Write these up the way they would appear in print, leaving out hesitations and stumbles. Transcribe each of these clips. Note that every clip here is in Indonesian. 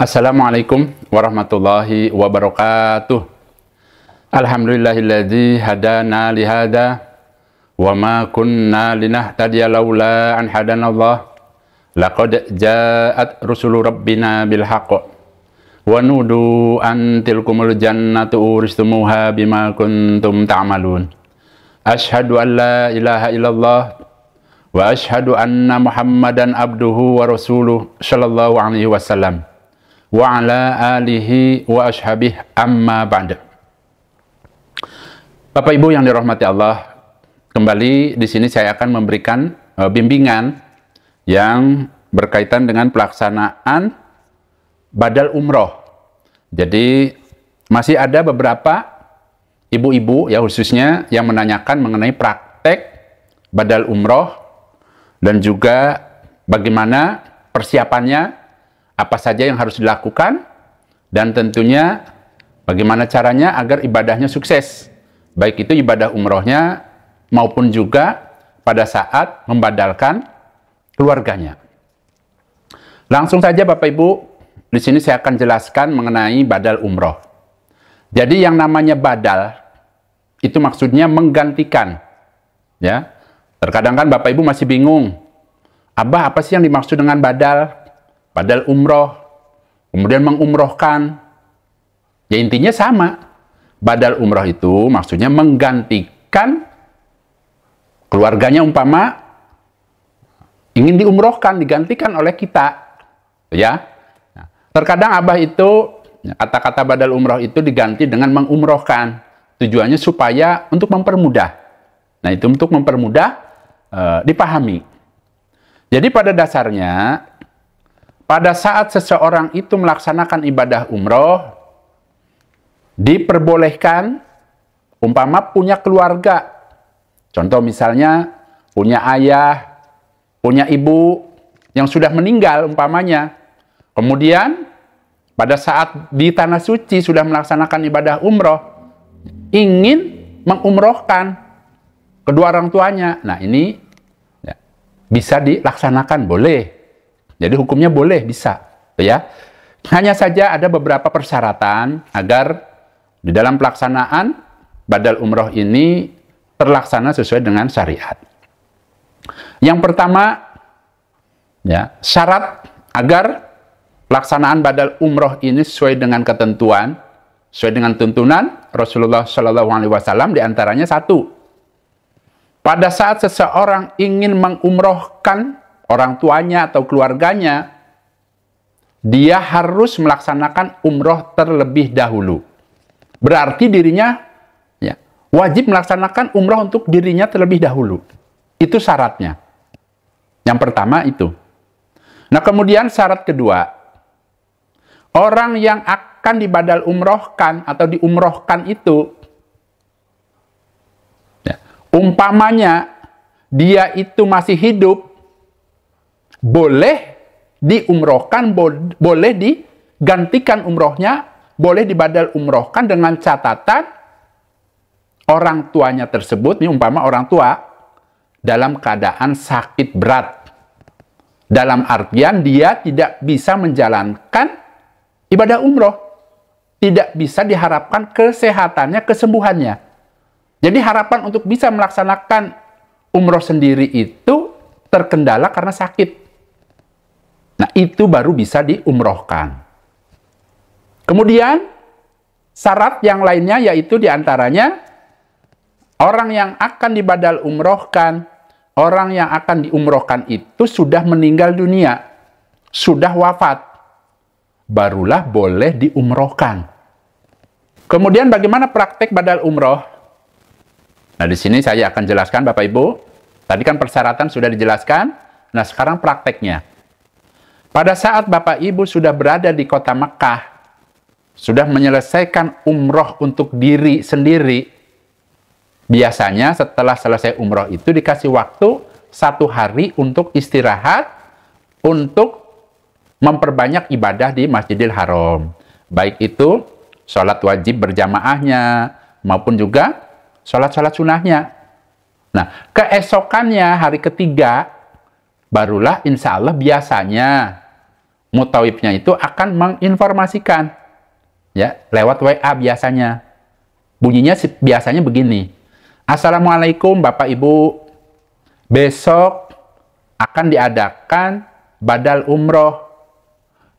Assalamualaikum warahmatullahi wabarakatuh. Alhamdulillahilladzi hadana lihada wa ma kunna linahtadiya laula an hadanallah. Laqad ja'at rusulu rabbina bil haqq wa nudu an tilkumul jannatu uristumuha bima kuntum ta'malun. Asyhadu an la ilaha illallah wa asyhadu anna Muhammadan abduhu wa rasuluh sallallahu alaihi wasallam wa ala alihi wa ashabih amma ba'd. Bapak Ibu yang dirahmati Allah, kembali di sini saya akan memberikan bimbingan yang berkaitan dengan pelaksanaan badal umroh. Jadi masih ada beberapa ibu-ibu ya khususnya yang menanyakan mengenai praktek badal umroh dan juga bagaimana persiapannya, apa saja yang harus dilakukan, dan tentunya bagaimana caranya agar ibadahnya sukses, baik itu ibadah umrohnya maupun juga pada saat membadalkan keluarganya. Langsung saja Bapak Ibu, di sini saya akan jelaskan mengenai badal umroh. Jadi yang namanya badal itu maksudnya menggantikan, ya. Terkadang kan Bapak Ibu masih bingung, Abah, apa sih yang dimaksud dengan badal? Badal umroh, kemudian mengumrohkan. Ya intinya sama. Badal umroh itu maksudnya menggantikan keluarganya, umpama ingin diumrohkan, digantikan oleh kita. Ya. Nah, terkadang Abah itu, kata-kata badal umroh itu diganti dengan mengumrohkan. Tujuannya supaya untuk mempermudah. Nah itu untuk mempermudah dipahami. Jadi pada dasarnya, pada saat seseorang itu melaksanakan ibadah umroh, diperbolehkan, umpama punya keluarga. Contoh misalnya, punya ayah, punya ibu yang sudah meninggal umpamanya. Kemudian, pada saat di Tanah Suci sudah melaksanakan ibadah umroh, ingin mengumrohkan kedua orang tuanya. Nah ini ya, bisa dilaksanakan, boleh. Jadi hukumnya boleh, bisa, ya. Hanya saja ada beberapa persyaratan agar di dalam pelaksanaan badal umroh ini terlaksana sesuai dengan syariat. Yang pertama, ya, syarat agar pelaksanaan badal umroh ini sesuai dengan ketentuan, sesuai dengan tuntunan Rasulullah Shallallahu Alaihi Wasallam, diantaranya satu, pada saat seseorang ingin mengumrohkan orang tuanya atau keluarganya, dia harus melaksanakan umroh terlebih dahulu. Berarti dirinya ya, wajib melaksanakan umroh untuk dirinya terlebih dahulu. Itu syaratnya. Yang pertama itu. Nah kemudian syarat kedua, orang yang akan dibadal umrohkan atau diumrohkan itu, ya, umpamanya dia itu masih hidup, boleh diumrohkan, boleh digantikan umrohnya, boleh dibadal umrohkan dengan catatan orang tuanya tersebut, ini umpama orang tua dalam keadaan sakit berat. Dalam artian dia tidak bisa menjalankan ibadah umroh. Tidak bisa diharapkan kesehatannya, kesembuhannya. Jadi harapan untuk bisa melaksanakan umroh sendiri itu terkendala karena sakit. Nah, itu baru bisa diumrohkan. Kemudian, syarat yang lainnya yaitu diantaranya, orang yang akan dibadal umrohkan, orang yang akan diumrohkan itu sudah meninggal dunia, sudah wafat, barulah boleh diumrohkan. Kemudian bagaimana praktek badal umroh? Nah, di sini saya akan jelaskan Bapak Ibu. Tadi kan persyaratan sudah dijelaskan, nah sekarang prakteknya. Pada saat Bapak Ibu sudah berada di kota Mekah, sudah menyelesaikan umroh untuk diri sendiri, biasanya setelah selesai umroh itu dikasih waktu 1 hari untuk istirahat, untuk memperbanyak ibadah di Masjidil Haram. Baik itu sholat wajib berjamaahnya, maupun juga sholat-sholat sunnahnya. Nah, keesokannya hari ketiga, barulah insya Allah biasanya mutawifnya itu akan menginformasikan, ya, lewat WA biasanya. Bunyinya biasanya begini. Assalamualaikum Bapak Ibu, besok akan diadakan badal umroh.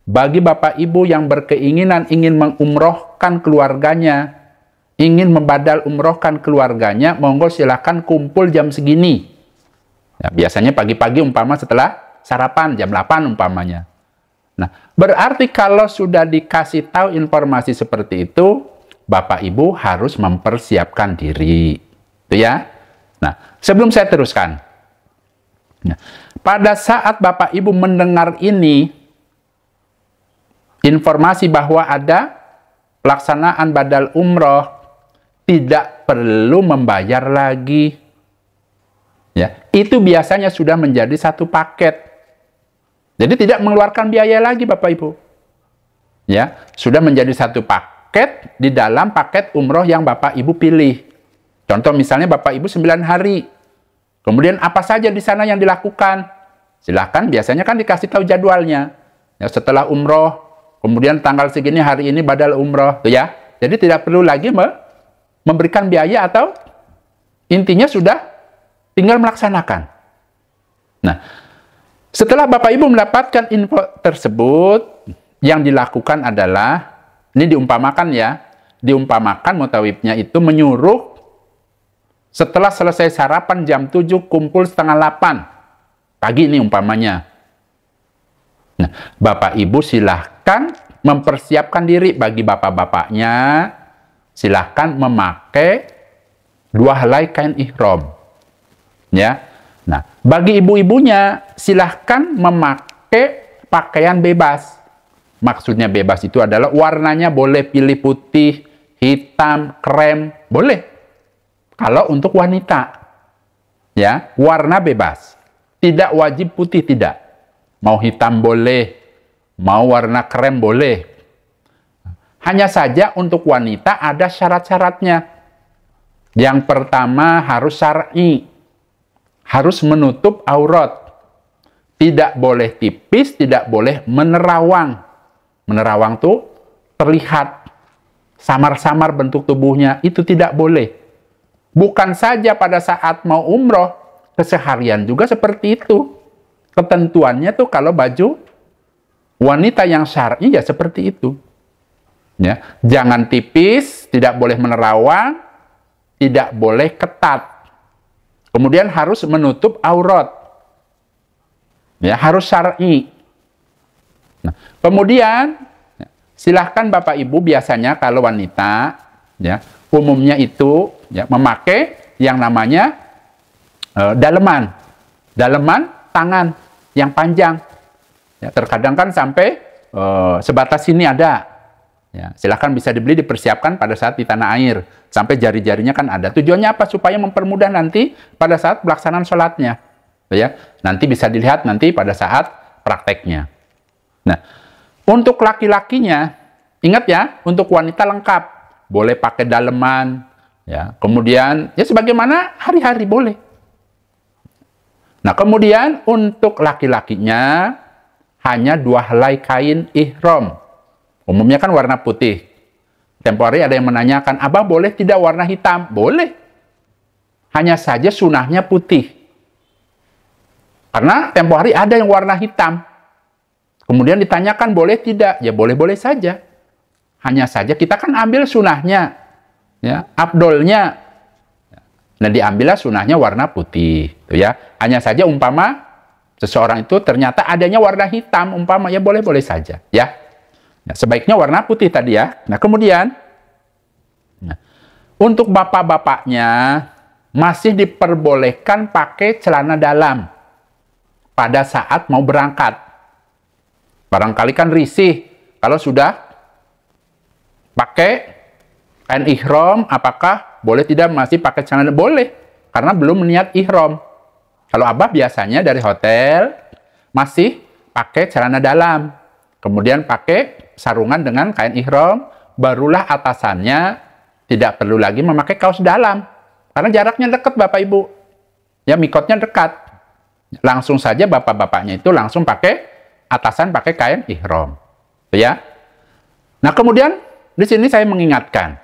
Bagi Bapak Ibu yang berkeinginan ingin mengumrohkan keluarganya, ingin membadal umrohkan keluarganya, monggo silakan kumpul jam segini. Ya, biasanya pagi-pagi umpama setelah sarapan, jam 8 umpamanya. Nah, berarti kalau sudah dikasih tahu informasi seperti itu, Bapak Ibu harus mempersiapkan diri. Itu ya. Nah, sebelum saya teruskan. Nah, pada saat Bapak Ibu mendengar ini, informasi bahwa ada pelaksanaan badal umroh, tidak perlu membayar lagi. Ya, itu biasanya sudah menjadi satu paket. Jadi tidak mengeluarkan biaya lagi Bapak Ibu. Ya, sudah menjadi satu paket di dalam paket umroh yang Bapak Ibu pilih. Contoh misalnya Bapak Ibu 9 hari. Kemudian apa saja di sana yang dilakukan? Silahkan, biasanya kan dikasih tahu jadwalnya. Ya, setelah umroh, kemudian tanggal segini hari ini badal umroh, tuh ya. Jadi tidak perlu lagi memberikan biaya, atau intinya sudah tinggal melaksanakan. Nah, setelah Bapak Ibu mendapatkan info tersebut, yang dilakukan adalah, ini diumpamakan ya, diumpamakan mutawifnya itu menyuruh setelah selesai sarapan jam 7 kumpul setengah 8 pagi ini umpamanya. Nah, Bapak Ibu silahkan mempersiapkan diri. Bagi bapak-bapaknya, silahkan memakai 2 helai kain ihram. Ya. Nah, bagi ibu-ibunya, silahkan memakai pakaian bebas. Maksudnya bebas itu adalah warnanya boleh pilih putih, hitam, krem, boleh. Kalau untuk wanita, ya, warna bebas. Tidak wajib putih, tidak. Mau hitam boleh, mau warna krem boleh. Hanya saja untuk wanita ada syarat-syaratnya. Yang pertama harus syar'i, harus menutup aurat. Tidak boleh tipis, tidak boleh menerawang. Menerawang tuh terlihat samar-samar bentuk tubuhnya, itu tidak boleh. Bukan saja pada saat mau umroh, keseharian juga seperti itu. Ketentuannya tuh kalau baju wanita yang syar'i ya seperti itu. Ya, jangan tipis, tidak boleh menerawang, tidak boleh ketat. Kemudian harus menutup aurat. Ya, harus syar'i. Nah, kemudian silahkan Bapak Ibu, biasanya kalau wanita ya umumnya itu ya memakai yang namanya daleman. Daleman tangan yang panjang. Ya, terkadang kan sampai sebatas sini ada. Ya, silahkan bisa dibeli, dipersiapkan pada saat di tanah air. Sampai jari-jarinya kan ada. Tujuannya apa? Supaya mempermudah nanti pada saat pelaksanaan sholatnya. Ya, nanti bisa dilihat nanti pada saat prakteknya. Nah, untuk laki-lakinya, ingat ya, untuk wanita lengkap. Boleh pakai daleman. Ya, kemudian, ya sebagaimana hari-hari boleh. Nah, kemudian untuk laki-lakinya hanya 2 helai kain ihram. Umumnya kan warna putih. Tempo hari ada yang menanyakan, Abah boleh tidak warna hitam? Boleh. Hanya saja sunahnya putih. Karena tempo hari ada yang warna hitam. Kemudian ditanyakan boleh tidak? Ya boleh-boleh saja. Hanya saja kita kan ambil sunahnya. Ya, afdolnya. Nah, diambillah sunahnya warna putih, tuh ya. Hanya saja umpama seseorang itu ternyata adanya warna hitam, umpama ya boleh-boleh saja, ya. Nah, sebaiknya warna putih tadi ya. Nah, kemudian untuk bapak-bapaknya masih diperbolehkan pakai celana dalam pada saat mau berangkat. Barangkali kan risih kalau sudah pakai kain ihram, apakah boleh tidak masih pakai celana? Boleh, karena belum niat ihram. Kalau Abah biasanya dari hotel masih pakai celana dalam, kemudian pakai sarungan dengan kain ihram, barulah atasannya tidak perlu lagi memakai kaos dalam, karena jaraknya dekat Bapak Ibu. Ya, mikotnya dekat. Langsung saja bapak-bapaknya itu langsung pakai atasan pakai kain ihram. Ya. Nah, kemudian di sini saya mengingatkan,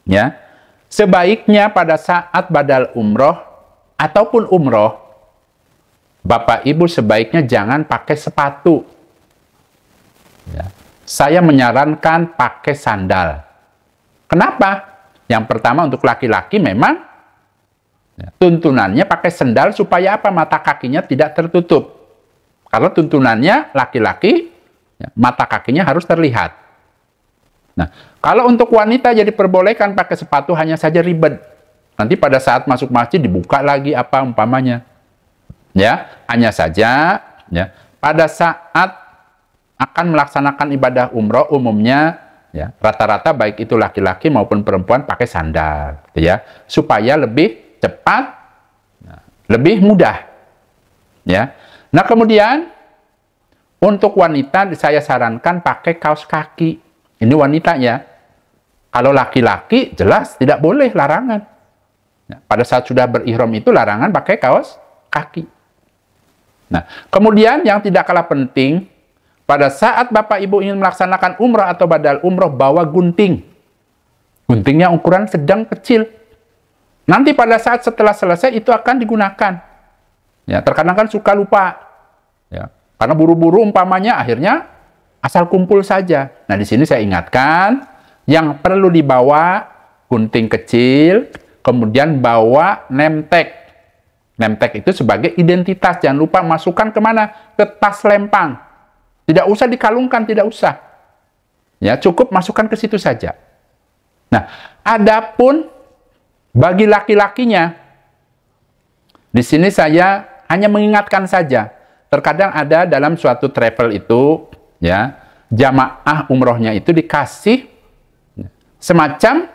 ya, sebaiknya pada saat badal umroh ataupun umroh, Bapak Ibu sebaiknya jangan pakai sepatu. Ya. Saya menyarankan pakai sandal. Kenapa? Yang pertama untuk laki-laki memang ya, tuntunannya pakai sandal supaya apa? Mata kakinya tidak tertutup. Karena tuntunannya laki-laki, ya, mata kakinya harus terlihat. Nah, kalau untuk wanita jadi diperbolehkan pakai sepatu hanya saja ribet. Nanti pada saat masuk masjid dibuka lagi apa umpamanya. Ya, hanya saja ya, pada saat akan melaksanakan ibadah umroh umumnya ya, rata-rata baik itu laki-laki maupun perempuan pakai sandal ya, supaya lebih cepat, ya, lebih mudah. Ya. Nah, kemudian untuk wanita saya sarankan pakai kaos kaki. Ini wanita ya. Kalau laki-laki jelas tidak boleh, larangan. Ya, pada saat sudah berihram itu larangan pakai kaos kaki. Nah, kemudian yang tidak kalah penting, pada saat Bapak Ibu ingin melaksanakan umrah atau badal umroh, bawa gunting. Guntingnya ukuran sedang kecil. Nanti pada saat setelah selesai itu akan digunakan. Ya, terkadang kan suka lupa. Ya, karena buru-buru umpamanya akhirnya asal kumpul saja. Nah, di sini saya ingatkan, yang perlu dibawa gunting kecil, kemudian bawa name tag. Name tag itu sebagai identitas. Jangan lupa masukkan kemana? Ke tas lempang. Tidak usah dikalungkan, tidak usah. Ya, cukup masukkan ke situ saja. Nah, adapun bagi laki-lakinya, di sini saya hanya mengingatkan saja. Terkadang ada dalam suatu travel itu, ya, jamaah umrohnya itu dikasih semacam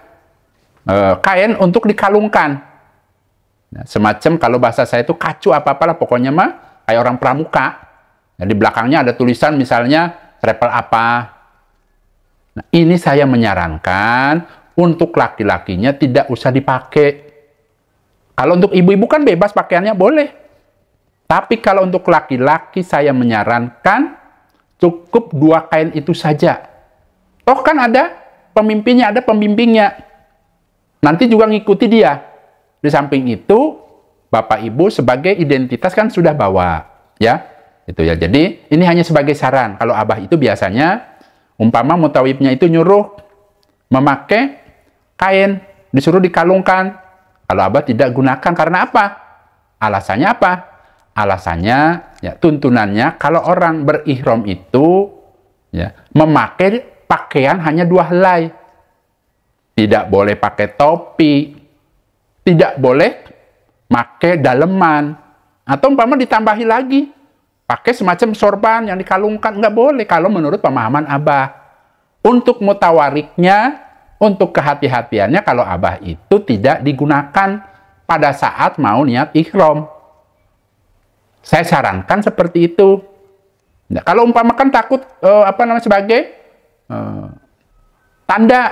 kain untuk dikalungkan. Nah, semacam kalau bahasa saya itu kacu apa-apalah, pokoknya mah kayak orang pramuka. Nah, di belakangnya ada tulisan misalnya travel apa. Nah, ini saya menyarankan untuk laki-lakinya tidak usah dipakai. Kalau untuk ibu-ibu kan bebas pakaiannya boleh. Tapi kalau untuk laki-laki saya menyarankan cukup 2 kain itu saja. Toh kan ada pemimpinnya, ada pembimbingnya. Nanti juga ngikuti dia. Di samping itu, Bapak Ibu sebagai identitas kan sudah bawa, ya. Itu ya. Jadi, ini hanya sebagai saran. Kalau Abah itu biasanya umpama mutawifnya itu nyuruh memakai kain, disuruh dikalungkan. Kalau Abah tidak gunakan karena apa? Alasannya apa? Alasannya ya, tuntunannya kalau orang berihram itu ya, memakai pakaian hanya 2 helai. Tidak boleh pakai topi, tidak boleh pakai daleman, atau umpama ditambahi lagi pakai semacam sorban yang dikalungkan, nggak boleh kalau menurut pemahaman Abah. Untuk mutawariknya, untuk kehati-hatiannya, kalau Abah itu tidak digunakan pada saat mau niat ihram. Saya sarankan seperti itu. Nah, kalau umpama kan takut sebagai tanda.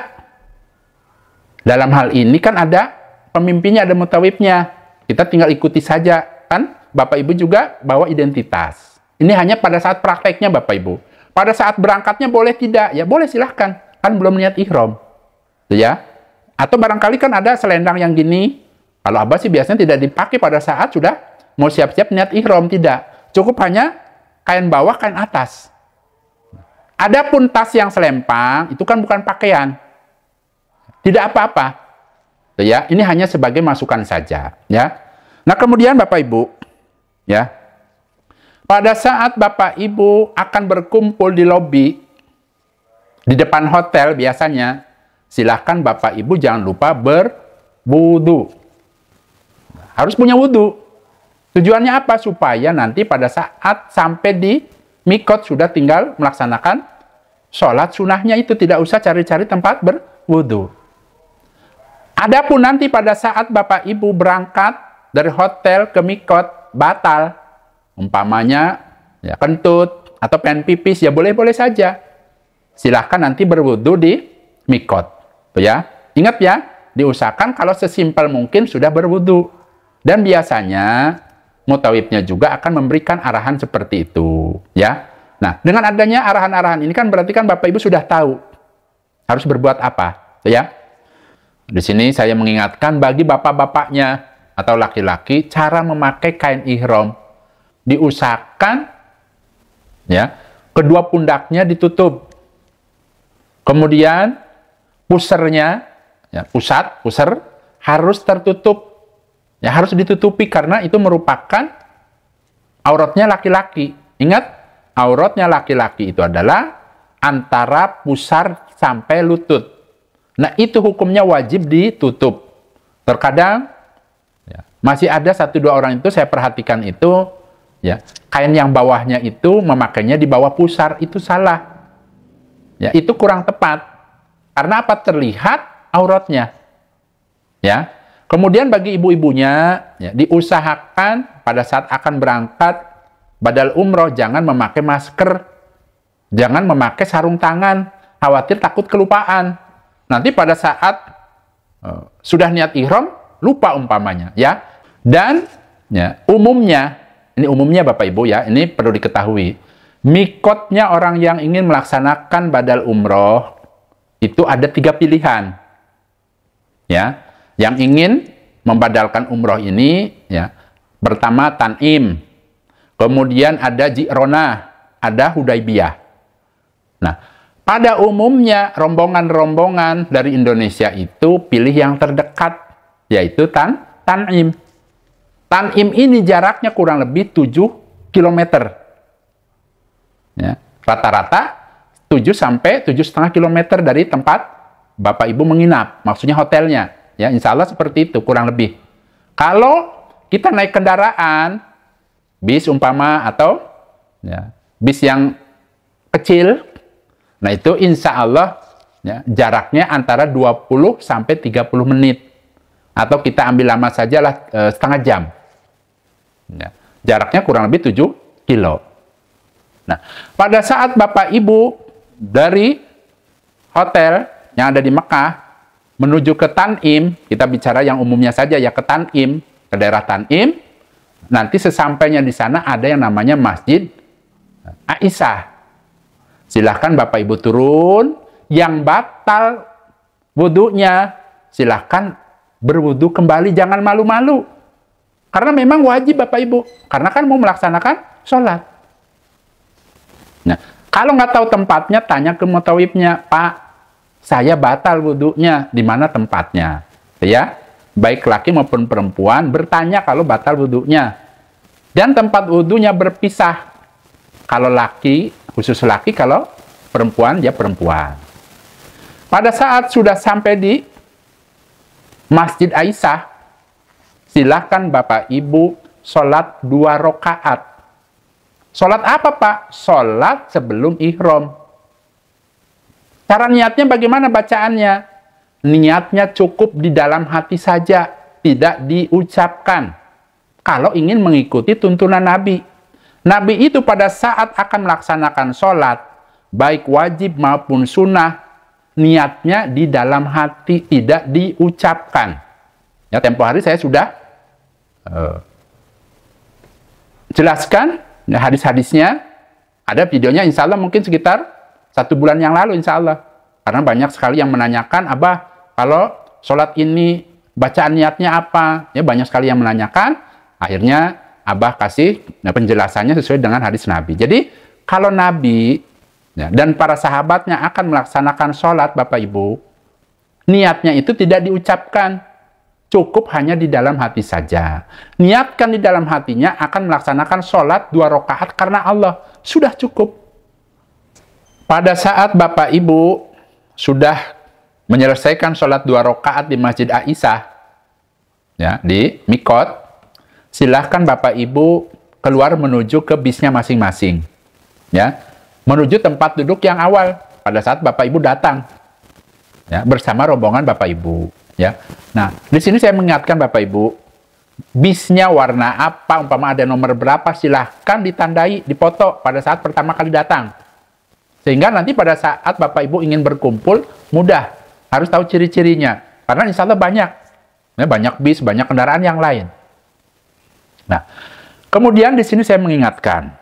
Dalam hal ini kan ada pemimpinnya, ada mutawifnya. Kita tinggal ikuti saja, kan? Bapak Ibu juga bawa identitas. Ini hanya pada saat prakteknya Bapak Ibu. Pada saat berangkatnya boleh tidak? Ya boleh, silahkan. Kan belum niat ihram. Ya. Atau barangkali kan ada selendang yang gini. Kalau Abah sih biasanya tidak dipakai pada saat sudah mau siap-siap niat ihram, tidak. Cukup hanya kain bawah, kain atas. Adapun tas yang selempang, itu kan bukan pakaian. Tidak apa-apa. Ya, ini hanya sebagai masukan saja, ya. Nah, kemudian Bapak Ibu, ya. Pada saat Bapak Ibu akan berkumpul di lobi di depan hotel biasanya, silahkan Bapak Ibu jangan lupa berwudu. Harus punya wudu. Tujuannya apa? Supaya nanti pada saat sampai di mikot sudah tinggal melaksanakan sholat sunnahnya itu, tidak usah cari-cari tempat berwudu. Adapun nanti pada saat Bapak Ibu berangkat dari hotel ke mikot batal, umpamanya ya kentut atau pengen pipis, ya boleh-boleh saja. Silahkan nanti berwudu di mikot. Ya. Ingat ya, diusahakan kalau sesimpel mungkin sudah berwudu. Dan biasanya mutawifnya juga akan memberikan arahan seperti itu, ya. Nah, dengan adanya arahan-arahan ini kan berarti kan Bapak Ibu sudah tahu harus berbuat apa, ya. Di sini saya mengingatkan bagi bapak-bapaknya atau laki-laki cara memakai kain ihram. Diusahakan ya, kedua pundaknya ditutup. Kemudian pusernya, ya, puser harus tertutup. Ya, harus ditutupi karena itu merupakan auratnya laki-laki. Ingat, auratnya laki-laki itu adalah antara pusar sampai lutut. Nah, itu hukumnya wajib ditutup. Terkadang ya, masih ada 1-2 orang itu saya perhatikan itu, ya, kain yang bawahnya itu memakainya di bawah pusar, itu salah. Ya, itu kurang tepat. Karena apa? Terlihat auratnya. Ya. Kemudian bagi ibu-ibunya, ya, diusahakan pada saat akan berangkat badal umroh jangan memakai masker, jangan memakai sarung tangan, khawatir takut kelupaan. Nanti pada saat sudah niat ihram, lupa umpamanya, ya. Dan ya, ini umumnya Bapak Ibu ya, ini perlu diketahui. Mikotnya orang yang ingin melaksanakan badal umroh itu ada 3 pilihan. Ya, yang ingin membadalkan umroh ini, ya, pertama Tan'im. Kemudian ada Ji'ronah, ada Hudaybiyah. Nah, pada umumnya rombongan-rombongan dari Indonesia itu pilih yang terdekat, yaitu Tan'im. Tan'im ini jaraknya kurang lebih 7 km. Ya, rata-rata 7 sampai 7,5 km dari tempat Bapak Ibu menginap, maksudnya hotelnya. Ya, insya Allah seperti itu, kurang lebih. Kalau kita naik kendaraan, bis umpama atau ya, bis yang kecil, nah itu insya Allah ya, jaraknya antara 20 sampai 30 menit. Atau kita ambil lama sajalah setengah jam. Ya, jaraknya kurang lebih 7 kilo. Nah, pada saat Bapak Ibu dari hotel yang ada di Mekah menuju ke Tan'im, kita bicara yang umumnya saja ya, ke Tan'im, ke daerah Tan'im. Nanti sesampainya di sana ada yang namanya Masjid Aisyah. Silahkan Bapak Ibu turun, yang batal wudhunya, silahkan berwudhu kembali, jangan malu-malu. Karena memang wajib Bapak Ibu, karena kan mau melaksanakan sholat. Nah, kalau nggak tahu tempatnya, tanya ke mutawifnya, Pak, saya batal wudhunya, di mana tempatnya? Ya. Baik laki maupun perempuan bertanya kalau batal wudhunya. Dan tempat wudhunya berpisah. Kalau laki, khusus laki, kalau perempuan, ya perempuan. Pada saat sudah sampai di Masjid Aisyah, silakan Bapak Ibu sholat 2 rakaat. Sholat apa Pak? Sholat sebelum ihram. Cara niatnya bagaimana bacaannya? Niatnya cukup di dalam hati saja, tidak diucapkan. Kalau ingin mengikuti tuntunan Nabi. Nabi itu pada saat akan melaksanakan sholat, baik wajib maupun sunnah, niatnya di dalam hati, tidak diucapkan. Ya, tempo hari saya sudah jelaskan ya, hadis-hadisnya. Ada videonya insya Allah mungkin sekitar 1 bulan yang lalu insya Allah. Karena banyak sekali yang menanyakan, Abah, kalau sholat ini bacaan niatnya apa? Ya, banyak sekali yang menanyakan. Akhirnya Abah kasih penjelasannya sesuai dengan hadis Nabi. Jadi kalau Nabi ya, dan para sahabatnya akan melaksanakan sholat Bapak Ibu, niatnya itu tidak diucapkan, cukup hanya di dalam hati saja. Niatkan di dalam hatinya akan melaksanakan sholat 2 rakaat karena Allah, sudah cukup. Pada saat Bapak Ibu sudah menyelesaikan sholat 2 rakaat di Masjid Aisyah, ya, di Mikot, silahkan Bapak Ibu keluar menuju ke bisnya masing-masing, ya, menuju tempat duduk yang awal pada saat Bapak Ibu datang, ya, bersama rombongan Bapak Ibu, ya. Nah, di sini saya mengingatkan Bapak Ibu, bisnya warna apa, umpama ada nomor berapa, silahkan ditandai, dipoto pada saat pertama kali datang. Sehingga nanti pada saat Bapak Ibu ingin berkumpul, mudah. Harus tahu ciri-cirinya. Karena insya Allah banyak. Ya, banyak bis, banyak kendaraan yang lain. Nah, Kemudian di sini saya mengingatkan,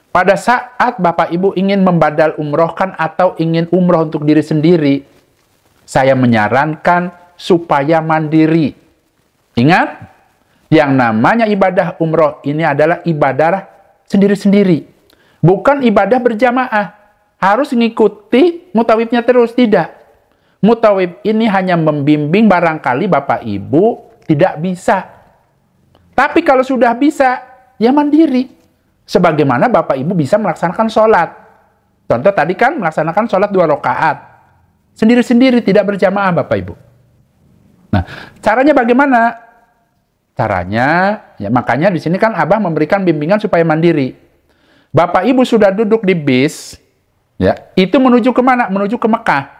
pada saat Bapak Ibu ingin membadal umrohkan atau ingin umroh untuk diri sendiri, saya menyarankan supaya mandiri. Ingat, yang namanya ibadah umroh ini adalah ibadah sendiri-sendiri. Bukan ibadah berjamaah. Harus mengikuti mutawibnya terus. Tidak. Mutawib ini hanya membimbing, barangkali Bapak Ibu tidak bisa. Tapi kalau sudah bisa, ya mandiri. Sebagaimana Bapak Ibu bisa melaksanakan sholat. Contoh tadi kan melaksanakan sholat 2 rakaat. Sendiri-sendiri, tidak berjamaah Bapak Ibu. Nah, caranya bagaimana? Caranya, ya makanya di sini kan Abah memberikan bimbingan supaya mandiri. Bapak Ibu sudah duduk di bis, ya, itu menuju ke mana? Menuju ke Mekah.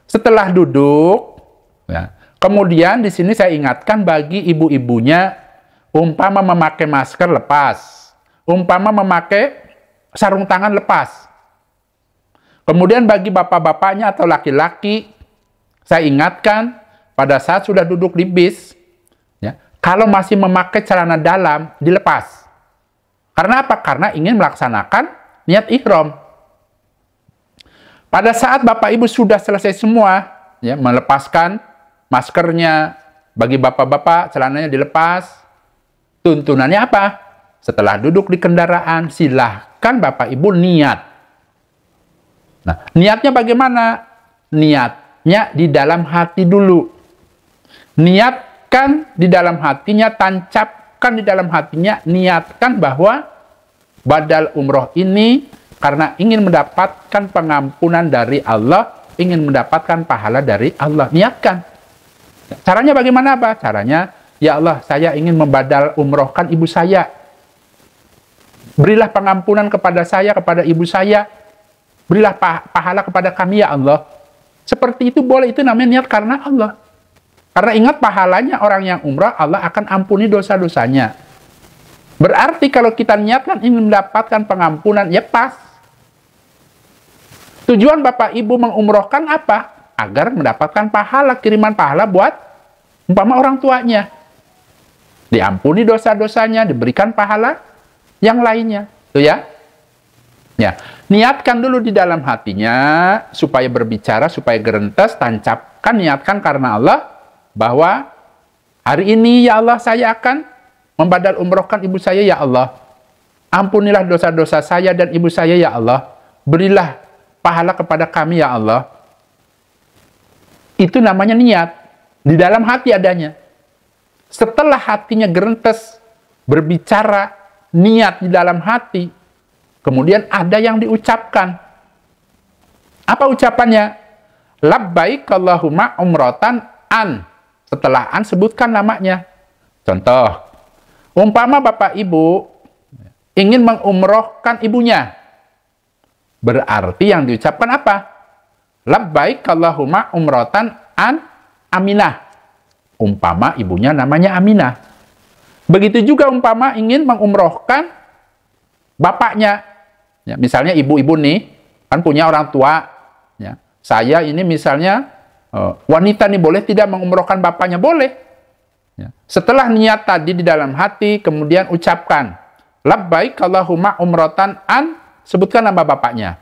Setelah duduk, ya, kemudian di sini saya ingatkan bagi ibu-ibunya, umpama memakai masker lepas, umpama memakai sarung tangan lepas. Kemudian bagi bapak-bapaknya atau laki-laki, saya ingatkan pada saat sudah duduk di bis, kalau masih memakai celana dalam, dilepas. Karena apa? Karena ingin melaksanakan niat ihram. Pada saat Bapak Ibu sudah selesai semua, ya, melepaskan maskernya, bagi bapak-bapak celananya dilepas, tuntunannya apa? Setelah duduk di kendaraan, silahkan Bapak Ibu niat. Nah, niatnya bagaimana? Niatnya di dalam hati dulu. Niatkan di dalam hatinya, tancapkan di dalam hatinya, niatkan bahwa badal umroh ini karena ingin mendapatkan pengampunan dari Allah, ingin mendapatkan pahala dari Allah. Niatkan. Caranya bagaimana, Pak? Caranya, ya Allah, saya ingin membadal umrohkan ibu saya. Berilah pengampunan kepada saya, kepada ibu saya. Berilah pahala kepada kami, ya Allah. Seperti itu boleh, itu namanya niat karena Allah. Karena ingat pahalanya orang yang umrah, Allah akan ampuni dosa-dosanya. Berarti kalau kita niatkan ingin mendapatkan pengampunan, ya pas. Tujuan Bapak Ibu mengumrohkan apa? Agar mendapatkan pahala, kiriman pahala buat umpama orang tuanya. Diampuni dosa-dosanya, diberikan pahala yang lainnya. Tuh ya. Ya, niatkan dulu di dalam hatinya supaya berbicara, supaya gerentes, tancapkan, niatkan karena Allah bahwa hari ini ya Allah saya akan membadal umrohkan ibu saya ya Allah. Ampunilah dosa-dosa saya dan ibu saya ya Allah. Berilah pahala kepada kami ya Allah. Itu namanya niat. Di dalam hati adanya. Setelah hatinya gerentes, berbicara, niat di dalam hati, kemudian ada yang diucapkan. Apa ucapannya? Labbaik Allahumma umrotan an. Setelah an, sebutkan namanya. Contoh, umpama Bapak Ibu ingin mengumrohkan ibunya. Berarti yang diucapkan apa? Labbaik Allahumma umrotan an Aminah. Umpama ibunya namanya Aminah. Begitu juga umpama ingin mengumrohkan bapaknya. Ya, misalnya ibu-ibu nih, kan punya orang tua. Ya, saya ini misalnya wanita nih, boleh tidak mengumrohkan bapaknya? Boleh. Ya. Setelah niat tadi di dalam hati, kemudian ucapkan labbaik Allahumma umrotan an, sebutkan nama bapaknya.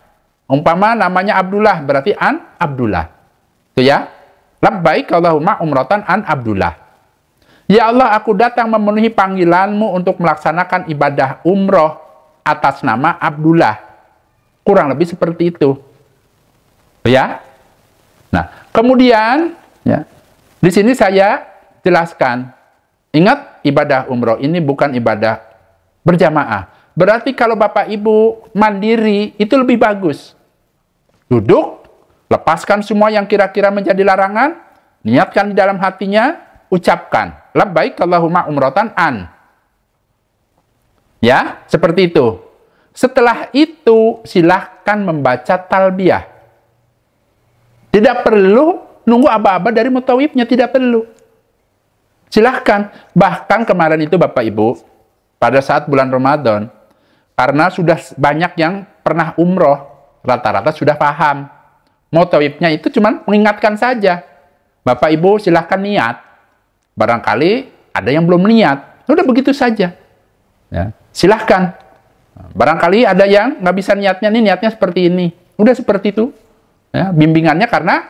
Umpama namanya Abdullah, berarti an Abdullah. Itu ya. Labbaik Allahumma umrotan an Abdullah. Ya Allah, aku datang memenuhi panggilanmu untuk melaksanakan ibadah umroh atas nama Abdullah. Kurang lebih seperti itu. Ya. Nah, kemudian ya, di sini saya jelaskan. Ingat, ibadah umroh ini bukan ibadah berjamaah. Berarti kalau Bapak Ibu mandiri itu lebih bagus. Duduk, lepaskan semua yang kira-kira menjadi larangan, niatkan di dalam hatinya, ucapkan labbaik Allahumma umrotan an. Ya, seperti itu. Setelah itu silahkan membaca talbiyah. Tidak perlu nunggu aba-aba dari mutawibnya, tidak perlu. Silahkan. Bahkan kemarin itu Bapak Ibu, pada saat bulan Ramadan, karena sudah banyak yang pernah umroh, rata-rata sudah paham. Mutawibnya itu cuma mengingatkan saja. Bapak Ibu silahkan niat. Barangkali ada yang belum niat. Udah begitu saja. Ya, silahkan. Barangkali ada yang nggak bisa niatnya, nih niatnya seperti ini. Udah seperti itu. Ya, bimbingannya karena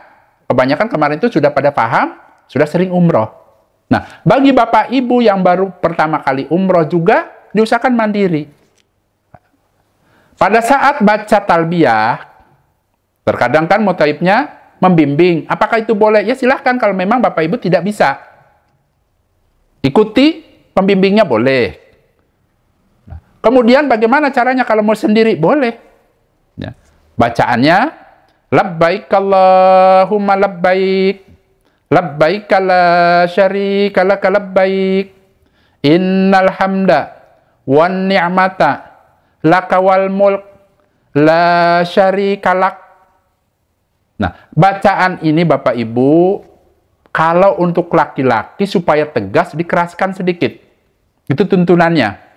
kebanyakan kemarin itu sudah pada paham, sudah sering umroh. Nah, bagi Bapak Ibu yang baru pertama kali umroh juga, diusahakan mandiri. Pada saat baca talbiyah, terkadang kan mutaibnya membimbing. Apakah itu boleh? Ya silahkan kalau memang Bapak Ibu tidak bisa. Ikuti pembimbingnya boleh. Kemudian bagaimana caranya kalau mau sendiri? Boleh. Ya. Bacaannya, labbaik Allahumma labbaik, labbaik la syarika laka labbaik, innal hamda wan ni'mata laka wal mulk la syarika lak. Nah, bacaan ini Bapak Ibu, kalau untuk laki-laki supaya tegas dikeraskan sedikit. Itu tuntunannya.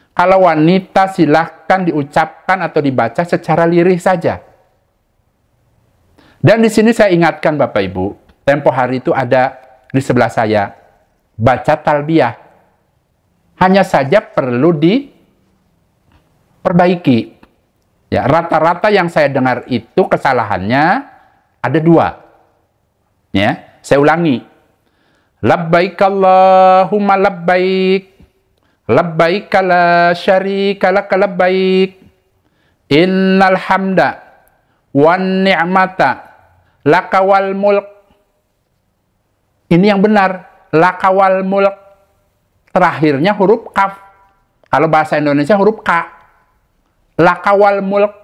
Kalau wanita silahkan diucapkan atau dibaca secara lirih saja. Dan di sini saya ingatkan Bapak Ibu, tempo hari itu ada di sebelah saya, baca talbiyah. Hanya saja perlu diperbaiki. Ya, rata-rata yang saya dengar itu kesalahannya ada 2. Ya, saya ulangi. Labbaik Allahumma labbaik, labbaik la syarika laka labbaik, innal hamda wan ni'mata laka wal mulk. Ini yang benar, laka wal mulk. Terakhirnya huruf kaf. Kalau bahasa Indonesia huruf ka. Laka wal mulk.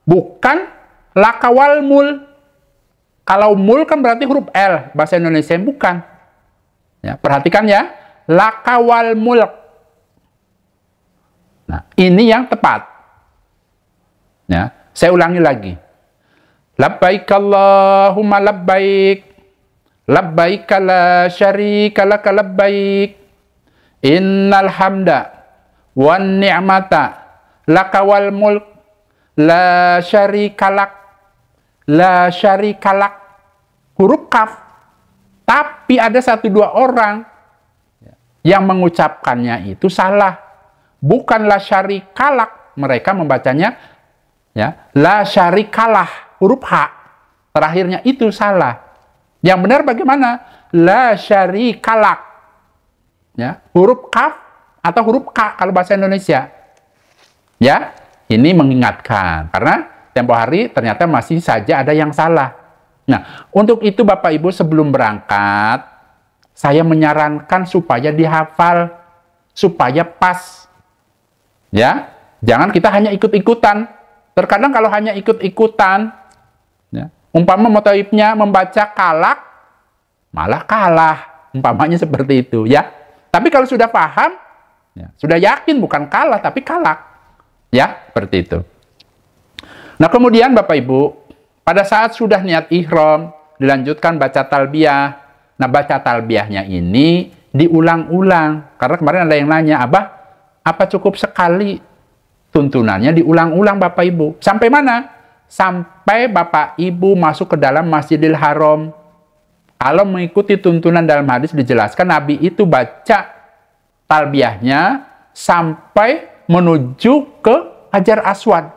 Bukan laka wal mul. Kalau mul kan berarti huruf L, bahasa Indonesia bukan. Ya, perhatikan ya, laka wal mulk. Nah, ini yang tepat. Ya, saya ulangi lagi. Labbaik Allahumma labbaik, labbaik la syarika laka labbaik, innal hamda wan ni'mata laka wal mulk la syarika lak, la syarika lak. Huruf kaf. Tapi ada 1-2 orang yang mengucapkannya itu salah. Bukan la syarikalak, mereka membacanya ya, la syarikalah, huruf H. Terakhirnya itu salah. Yang benar bagaimana? La syarikalak. Ya, huruf kaf atau huruf K kalau bahasa Indonesia. Ya, ini mengingatkan karena tempo hari ternyata masih saja ada yang salah. Nah, untuk itu Bapak Ibu sebelum berangkat, saya menyarankan supaya dihafal, supaya pas. Ya, jangan kita hanya ikut-ikutan. Terkadang kalau hanya ikut-ikutan, ya, umpama mutaibnya membaca kalak, malah kalah. Umpamanya seperti itu, ya. Tapi kalau sudah paham, ya, sudah yakin bukan kalah, tapi kalak. Ya, seperti itu. Nah, kemudian Bapak Ibu, pada saat sudah niat ihram, dilanjutkan baca talbiyah. Nah, baca talbiyahnya ini diulang-ulang. Karena kemarin ada yang nanya, Abah, apa cukup sekali? Tuntunannya diulang-ulang Bapak Ibu. Sampai mana? Sampai Bapak Ibu masuk ke dalam Masjidil Haram. Kalau mengikuti tuntunan dalam hadis dijelaskan, Nabi itu baca talbiyahnya sampai menuju ke Hajar Aswad.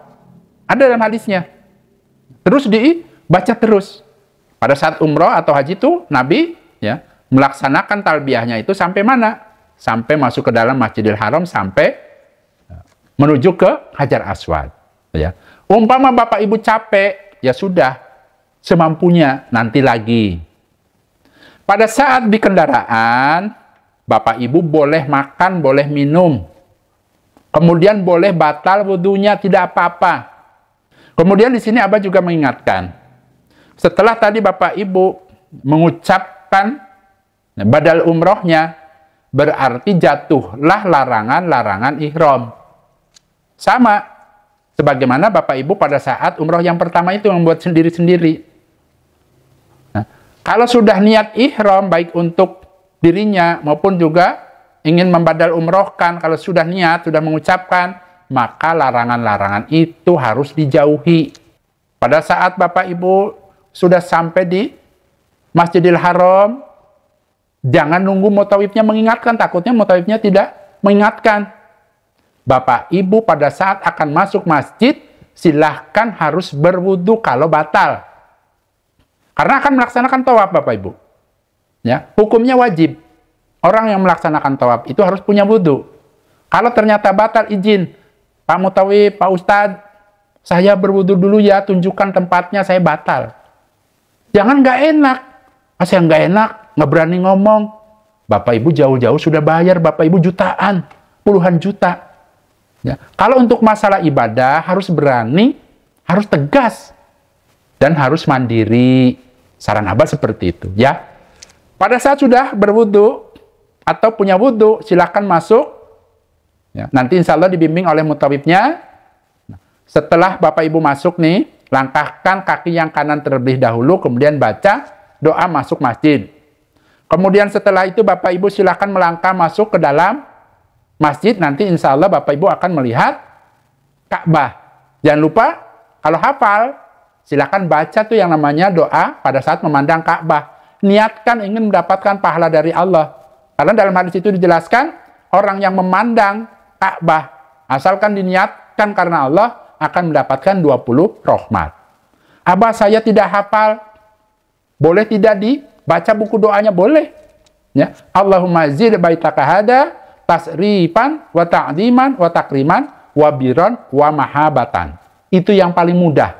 Ada dalam hadisnya. Terus dibaca terus. Pada saat umroh atau haji itu, Nabi ya melaksanakan talbiyahnya itu sampai mana? Sampai masuk ke dalam Masjidil Haram, sampai menuju ke Hajar Aswad. Ya. Umpama Bapak Ibu capek, ya sudah, semampunya, nanti lagi. Pada saat di kendaraan, Bapak Ibu boleh makan, boleh minum. Kemudian boleh batal wudunya, tidak apa-apa. Kemudian di sini Abah juga mengingatkan, setelah tadi Bapak Ibu mengucapkan badal umrohnya, berarti jatuhlah larangan-larangan ihram. Sama, sebagaimana Bapak Ibu pada saat umroh yang pertama itu membuat sendiri-sendiri. Nah, kalau sudah niat ihram, baik untuk dirinya maupun juga ingin membadal umrohkan, kalau sudah niat, sudah mengucapkan, maka larangan-larangan itu harus dijauhi. Pada saat Bapak Ibu sudah sampai di Masjidil Haram, Jangan nunggu mutawifnya mengingatkan, takutnya mutawifnya tidak mengingatkan. Bapak Ibu pada saat akan masuk masjid, silahkan harus berwudu kalau batal. Karena akan melaksanakan tawaf Bapak Ibu. Ya, hukumnya wajib. Orang yang melaksanakan tawaf itu harus punya wudu. Kalau ternyata batal, izin. Pak Mutawif, Pak Ustadz, saya berwudu dulu ya, tunjukkan tempatnya, saya batal. Jangan nggak enak. Saya nggak enak, nggak berani ngomong. Bapak Ibu jauh-jauh sudah bayar, Bapak Ibu jutaan, puluhan juta. Ya. Kalau untuk masalah ibadah, harus berani, harus tegas, dan harus mandiri. Saran Abah seperti itu. Ya. Pada saat sudah berwudu atau punya wudu, silakan masuk. Ya, nanti insya Allah dibimbing oleh mutawifnya. Setelah Bapak Ibu masuk nih, langkahkan kaki yang kanan terlebih dahulu, kemudian baca doa masuk masjid. Kemudian setelah itu Bapak Ibu silakan melangkah masuk ke dalam masjid. Nanti insya Allah Bapak Ibu akan melihat Ka'bah. Jangan lupa, kalau hafal, silakan baca tuh yang namanya doa pada saat memandang Ka'bah. Niatkan ingin mendapatkan pahala dari Allah. Karena dalam hadis itu dijelaskan, orang yang memandang Ka'bah, asalkan diniatkan karena Allah, akan mendapatkan 20 rahmat. Abah, saya tidak hafal. Boleh tidak dibaca buku doanya? Boleh. Ya. Allahumma zid baitaka hada tasrifan wa ta'ziman wa takriman wa biran wa mahabatan. Itu yang paling mudah.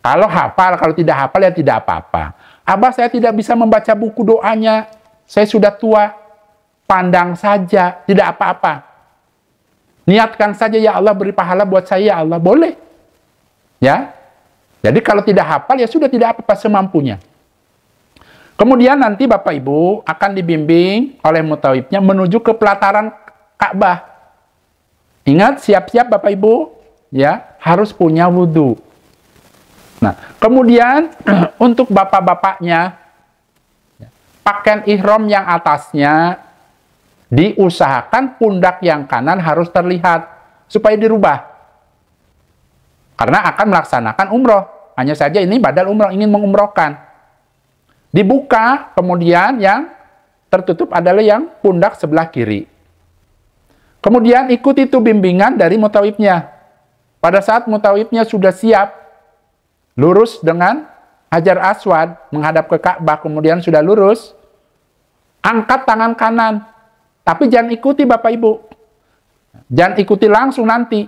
Kalau hafal, kalau tidak hafal ya tidak apa-apa. Abah, saya tidak bisa membaca buku doanya. Saya sudah tua. Pandang saja, tidak apa-apa. Niatkan saja, ya Allah beri pahala buat saya, ya Allah. Boleh. Ya. Jadi kalau tidak hafal, ya sudah tidak apa-apa semampunya. Kemudian nanti Bapak Ibu akan dibimbing oleh mutawifnya menuju ke pelataran Ka'bah. Ingat, siap-siap Bapak Ibu, ya, harus punya wudu. Nah, kemudian untuk bapak-bapaknya, pakaian ihram yang atasnya diusahakan pundak yang kanan harus terlihat supaya dirubah. Karena akan melaksanakan umroh. Hanya saja ini badal umroh, ingin mengumrohkan. Dibuka, kemudian yang tertutup adalah yang pundak sebelah kiri. Kemudian ikuti itu bimbingan dari mutawifnya. Pada saat mutawifnya sudah siap, lurus dengan Hajar Aswad, menghadap ke Ka'bah, kemudian sudah lurus, angkat tangan kanan. Tapi jangan ikuti Bapak Ibu. Jangan ikuti langsung nanti.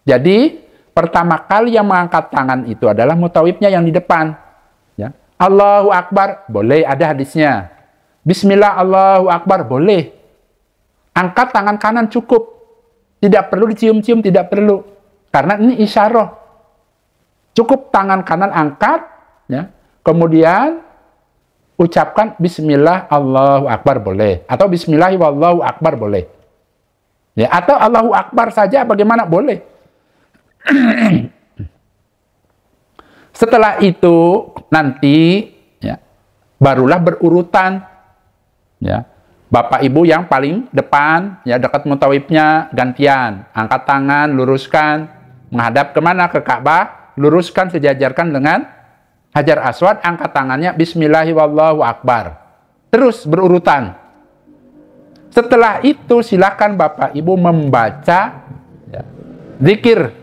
Jadi, pertama kali yang mengangkat tangan itu adalah mutawifnya yang di depan. Ya. Allahu Akbar, boleh, ada hadisnya. Bismillah, Allahu Akbar, boleh. Angkat tangan kanan cukup. Tidak perlu dicium-cium, tidak perlu. Karena ini isyarah. Cukup tangan kanan angkat, ya. Kemudian ucapkan Bismillah Allahu Akbar boleh, atau Bismillah wallahu Akbar boleh, ya, atau Allahu Akbar saja bagaimana boleh. Setelah itu nanti, ya, barulah berurutan, ya. Bapak Ibu yang paling depan, ya, dekat mutawifnya gantian, angkat tangan, luruskan, menghadap kemana? Ke Ka'bah. Luruskan, sejajarkan dengan Hajar Aswad, angkat tangannya, Bismillahi wallahu Akbar. Terus berurutan. Setelah itu silakan Bapak Ibu membaca, ya, zikir.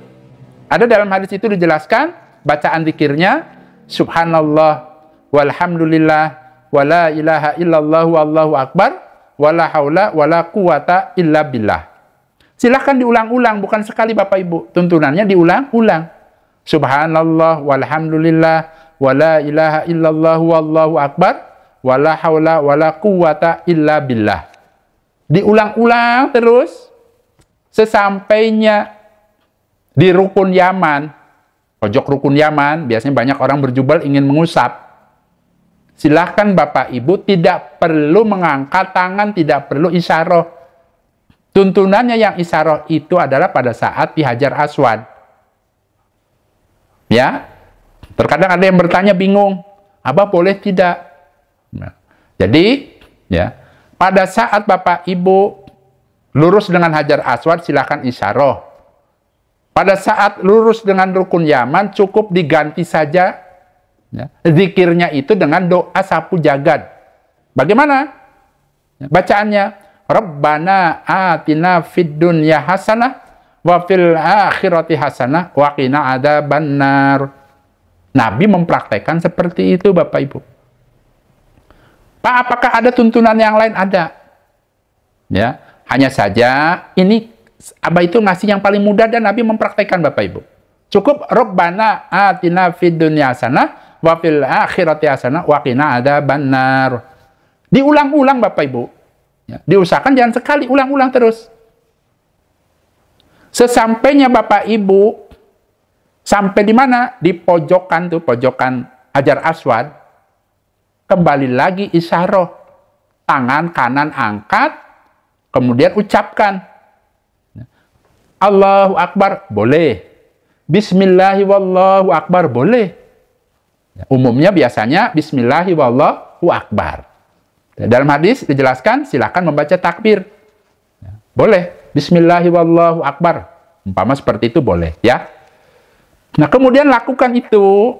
Ada dalam hadis itu dijelaskan, bacaan zikirnya, Subhanallah, walhamdulillah, wala ilaha illallah, wallahu akbar, wala haula, wala quwata illa billah. Silakan diulang-ulang, bukan sekali Bapak Ibu. Tuntunannya diulang-ulang. Subhanallah, walhamdulillah, wala ilaha illallah, wallahu akbar, wala haula, wala quwata illa billah. Diulang-ulang terus, sesampainya di rukun Yaman, pojok rukun Yaman, biasanya banyak orang berjubel ingin mengusap. Silahkan Bapak Ibu, tidak perlu mengangkat tangan, tidak perlu isyarah. Tuntunannya yang isyarah itu adalah pada saat di Hajar Aswad. Ya, terkadang ada yang bertanya bingung, Abah boleh tidak? Nah, jadi, ya, pada saat Bapak Ibu lurus dengan Hajar Aswad, silahkan isyarah. Pada saat lurus dengan rukun Yaman, cukup diganti saja, ya, zikirnya itu dengan doa sapu jagad. Bagaimana bacaannya? Rabbana atina fid dunya hasanah wa fil akhirati hasanah wa qina adzabannar. Nabi mempraktekkan seperti itu, Bapak Ibu. Pak, apakah ada tuntunan yang lain? Ada. Ya, hanya saja ini Abah itu ngasih yang paling mudah dan Nabi mempraktekkan, Bapak Ibu. Cukup Rabbana atina fid dunya hasanah wa fil akhirati hasanah wa qina adzabannar. Diulang-ulang, Bapak Ibu. Ya, diusahakan jangan sekali, ulang-ulang terus. Sesampainya Bapak Ibu sampai di mana? Di pojokan tuh, pojokan Hajar Aswad. Kembali lagi isyarah. Tangan kanan angkat, kemudian ucapkan. Allahu Akbar, boleh. Bismillahi wallahu akbar, boleh. Umumnya biasanya Bismillahi wallahu akbar. Dalam hadis dijelaskan, silakan membaca takbir. Boleh. Bismillahi wallahu akbar. Umpama seperti itu boleh, ya. Nah, kemudian lakukan itu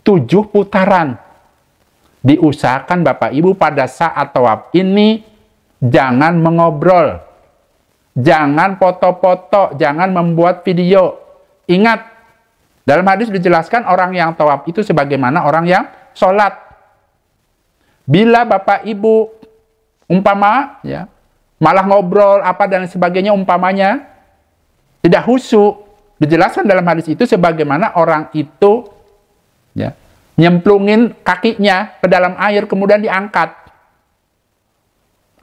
7 putaran. Diusahakan Bapak Ibu pada saat tawaf ini jangan mengobrol. Jangan foto-foto, jangan membuat video. Ingat, dalam hadis dijelaskan orang yang tawaf itu sebagaimana orang yang sholat. Bila Bapak Ibu umpama ya malah ngobrol apa dan sebagainya umpamanya tidak khusyuk, dijelaskan dalam hadis itu sebagaimana orang itu ya nyemplungin kakinya ke dalam air kemudian diangkat.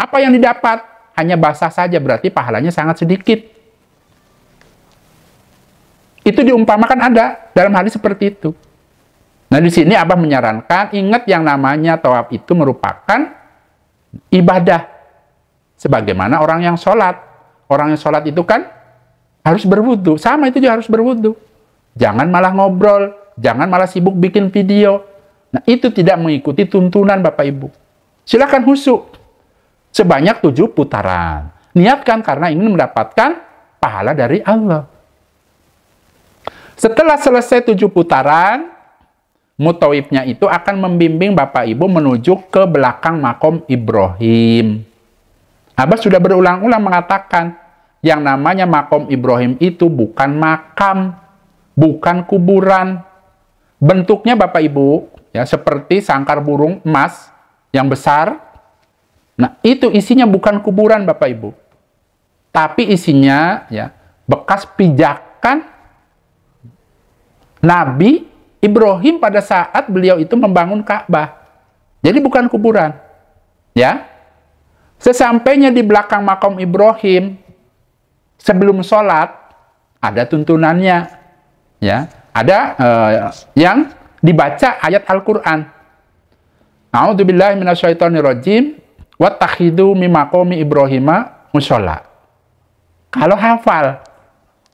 Apa yang didapat? Hanya basah saja, berarti pahalanya sangat sedikit. Itu diumpamakan ada dalam hadis seperti itu. Nah, di sini Abah menyarankan, ingat yang namanya tawaf itu merupakan ibadah. Sebagaimana orang yang sholat. Orang yang sholat itu kan harus berwudu. Sama itu juga harus berwudu. Jangan malah ngobrol. Jangan malah sibuk bikin video. Nah, itu tidak mengikuti tuntunan Bapak Ibu. Silakan khusyuk. Sebanyak 7 putaran. Niatkan karena ingin mendapatkan pahala dari Allah. Setelah selesai 7 putaran, mutawifnya itu akan membimbing Bapak Ibu menuju ke belakang makom Ibrahim. Abah sudah berulang-ulang mengatakan, yang namanya makom Ibrahim itu bukan makam, bukan kuburan. Bentuknya Bapak Ibu, ya seperti sangkar burung emas yang besar. Nah, itu isinya bukan kuburan Bapak Ibu. Tapi isinya ya bekas pijakan Nabi Ibrahim pada saat beliau itu membangun Ka'bah. Jadi bukan kuburan. Ya. Sesampainya di belakang makom Ibrahim, sebelum sholat ada tuntunannya. Ya, ada yang dibaca ayat Al-Qur'an. A'udzubillahi minasyaitonirrajim. Wattakhidu min maqami Ibrahima musholla. Kalau hafal.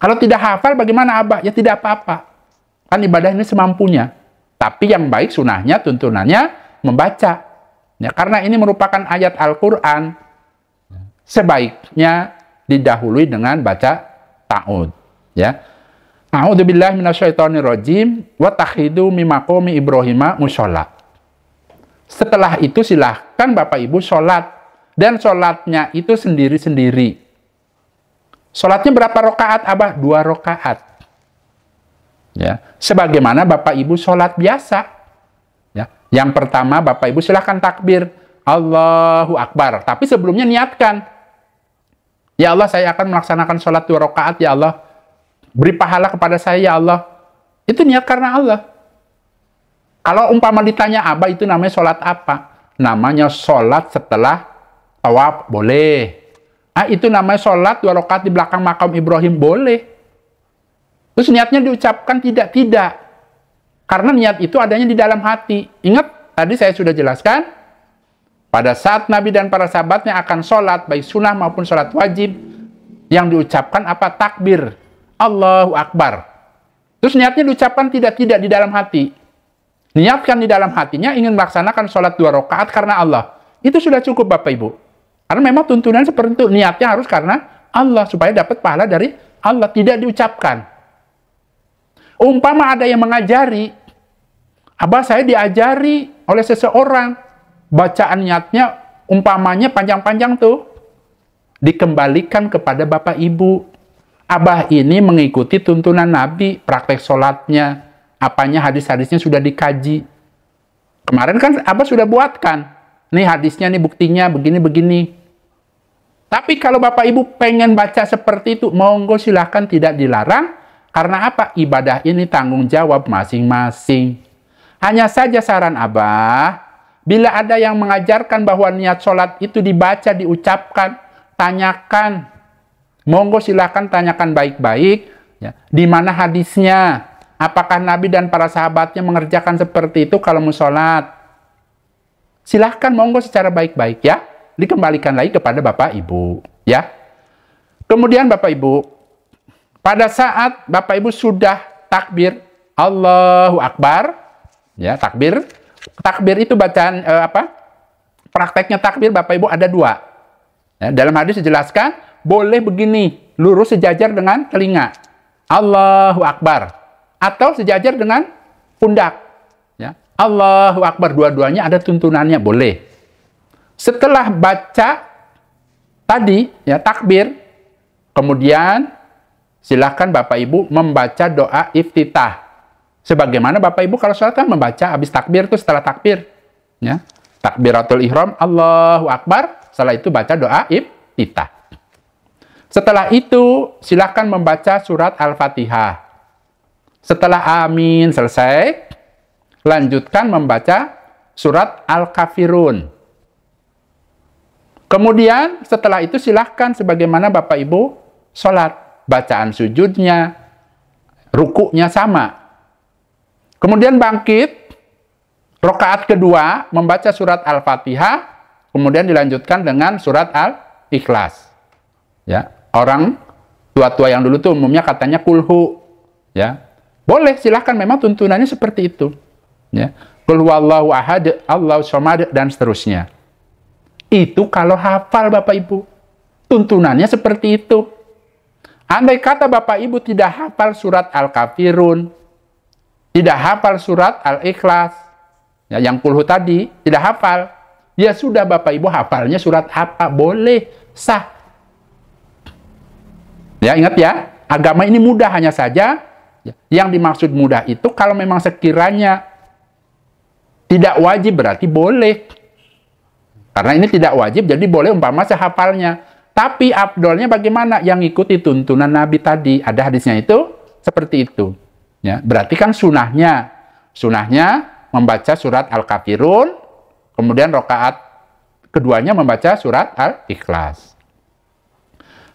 Kalau tidak hafal bagaimana Abah? Ya tidak apa-apa. Kan ibadah ini semampunya. Tapi yang baik sunahnya, tuntunannya membaca. Ya, karena ini merupakan ayat Al-Quran, sebaiknya didahului dengan baca ta'ud. Ya. A'udzubillahi minasyaitonirrajim. Wattakhidu min maqami Ibrahima musholla. Setelah itu silahkan Bapak Ibu sholat. Dan sholatnya itu sendiri-sendiri. Sholatnya berapa rakaat, Abah? 2 rakaat. Ya, sebagaimana Bapak Ibu sholat biasa. Ya, yang pertama Bapak Ibu silahkan takbir. Allahu Akbar. Tapi sebelumnya niatkan. Ya Allah, saya akan melaksanakan sholat 2 rakaat, ya Allah. Beri pahala kepada saya, ya Allah. Itu niat karena Allah. Kalau umpama ditanya Abah itu namanya sholat apa? Namanya sholat setelah tawaf, boleh. Itu namanya sholat 2 rakaat di belakang makam Ibrahim, boleh. Terus niatnya diucapkan tidak. Karena niat itu adanya di dalam hati. Ingat, tadi saya sudah jelaskan, pada saat Nabi dan para sahabatnya akan sholat, baik sunnah maupun sholat wajib, yang diucapkan apa? Takbir. Allahu Akbar. Terus niatnya diucapkan tidak di dalam hati. Niatkan di dalam hatinya ingin melaksanakan sholat 2 rakaat karena Allah. Itu sudah cukup Bapak Ibu. Karena memang tuntunan seperti itu. Niatnya harus karena Allah. Supaya dapat pahala dari Allah. Tidak diucapkan. Umpama ada yang mengajari. Abah, saya diajari oleh seseorang. bacaan niatnya umpamanya panjang-panjang tuh, dikembalikan kepada bapak ibu. Abah ini mengikuti tuntunan Nabi, praktek sholatnya, apanya hadis-hadisnya sudah dikaji. Kemarin kan Abah sudah buatkan, nih hadisnya, nih buktinya, begini-begini. Tapi kalau bapak ibu pengen baca seperti itu, monggo silahkan, tidak dilarang. Karena apa? Ibadah ini tanggung jawab masing-masing. Hanya saja saran Abah, bila ada yang mengajarkan bahwa niat sholat itu dibaca, diucapkan, tanyakan. Monggo silahkan tanyakan baik-baik, ya, di mana hadisnya. Apakah Nabi dan para sahabatnya mengerjakan seperti itu kalau mau sholat? Silahkan, monggo secara baik-baik, ya. Dikembalikan lagi kepada Bapak Ibu, ya. Kemudian Bapak Ibu, pada saat Bapak Ibu sudah takbir, Allahu Akbar, ya, takbir. Takbir itu bacaan prakteknya takbir Bapak Ibu ada dua. Ya, dalam hadis dijelaskan, boleh begini, lurus sejajar dengan telinga, Allahu Akbar, atau sejajar dengan pundak, ya, Allahu Akbar. Dua-duanya ada tuntunannya, boleh. Setelah baca tadi, ya, takbir, kemudian silakan Bapak Ibu membaca doa iftitah. Sebagaimana Bapak Ibu kalau sholat kan membaca habis takbir itu, setelah takbir, ya, takbiratul ihram, Allahu Akbar, setelah itu baca doa iftitah. Setelah itu, silakan membaca surat Al-Fatihah. Setelah amin selesai, lanjutkan membaca surat Al-Kafirun. Kemudian, setelah itu silakan sebagaimana Bapak Ibu sholat. Bacaan sujudnya, rukuknya sama. Kemudian bangkit, rakaat kedua, membaca surat Al-Fatihah, kemudian dilanjutkan dengan surat Al-Ikhlas. Ya. Orang tua-tua yang dulu tuh umumnya katanya kulhu, ya. Boleh, silahkan, memang tuntunannya seperti itu, ya. Qul huwallahu ahad, Allahu samad, dan seterusnya. Itu kalau hafal Bapak Ibu. Tuntunannya seperti itu. Andai kata Bapak Ibu tidak hafal surat Al-Kafirun, tidak hafal surat Al-Ikhlas, ya, yang kulhu tadi, tidak hafal, ya sudah Bapak Ibu hafalnya surat apa, boleh, sah. Ya, ingat ya, agama ini mudah, hanya saja yang dimaksud mudah itu kalau memang sekiranya tidak wajib berarti boleh. Karena ini tidak wajib, jadi boleh umpama sehafalnya. Tapi afdolnya bagaimana? Yang ikuti tuntunan Nabi tadi, ada hadisnya itu seperti itu. Ya, berarti kan sunahnya membaca surat Al-Kafirun, kemudian rakaat keduanya membaca surat Al-Ikhlas.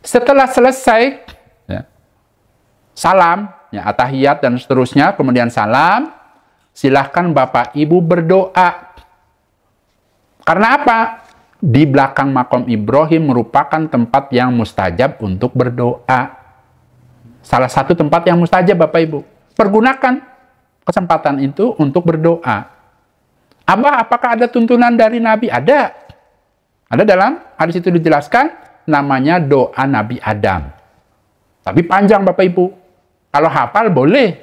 Setelah selesai, ya, salam, ya, atahiyat dan seterusnya, kemudian salam, silahkan Bapak Ibu berdoa. Karena apa? Di belakang makom Ibrahim merupakan tempat yang mustajab untuk berdoa. Salah satu tempat yang mustajab Bapak Ibu. Pergunakan kesempatan itu untuk berdoa. Abah, apakah ada tuntunan dari Nabi? Ada. Ada dalam hadis itu dijelaskan, namanya doa Nabi Adam. Tapi panjang Bapak Ibu. Kalau hafal boleh.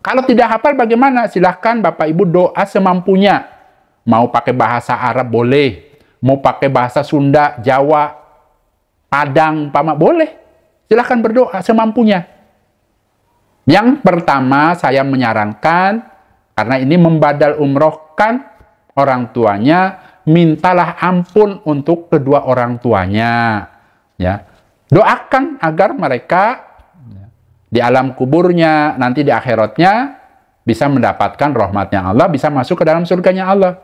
Kalau tidak hafal bagaimana? Silahkan Bapak Ibu doa semampunya. Mau pakai bahasa Arab boleh. Mau pakai bahasa Sunda, Jawa, Padang, Pama, boleh. Silahkan berdoa semampunya. Yang pertama saya menyarankan, karena ini membadal umrohkan orang tuanya, mintalah ampun untuk kedua orang tuanya. Ya. Doakan agar mereka di alam kuburnya, nanti di akhiratnya, bisa mendapatkan rahmatnya Allah, bisa masuk ke dalam surganya Allah.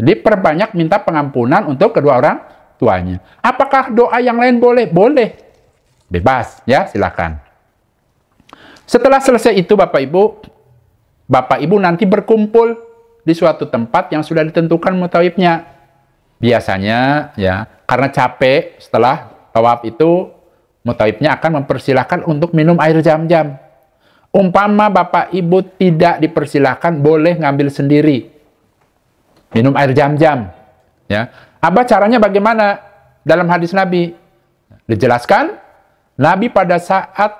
Jadi perbanyak minta pengampunan untuk kedua orang tuanya. Apakah doa yang lain boleh? Boleh. Bebas, ya, silakan. Setelah selesai itu Bapak Ibu nanti berkumpul di suatu tempat yang sudah ditentukan mutawifnya. Biasanya, ya, karena capek setelah tawaf itu, mutawifnya akan mempersilahkan untuk minum air zam-zam. Umpama Bapak Ibu tidak dipersilahkan, boleh ngambil sendiri. Minum air zam-zam. Ya. Apa caranya bagaimana? Dalam hadis Nabi dijelaskan, Nabi pada saat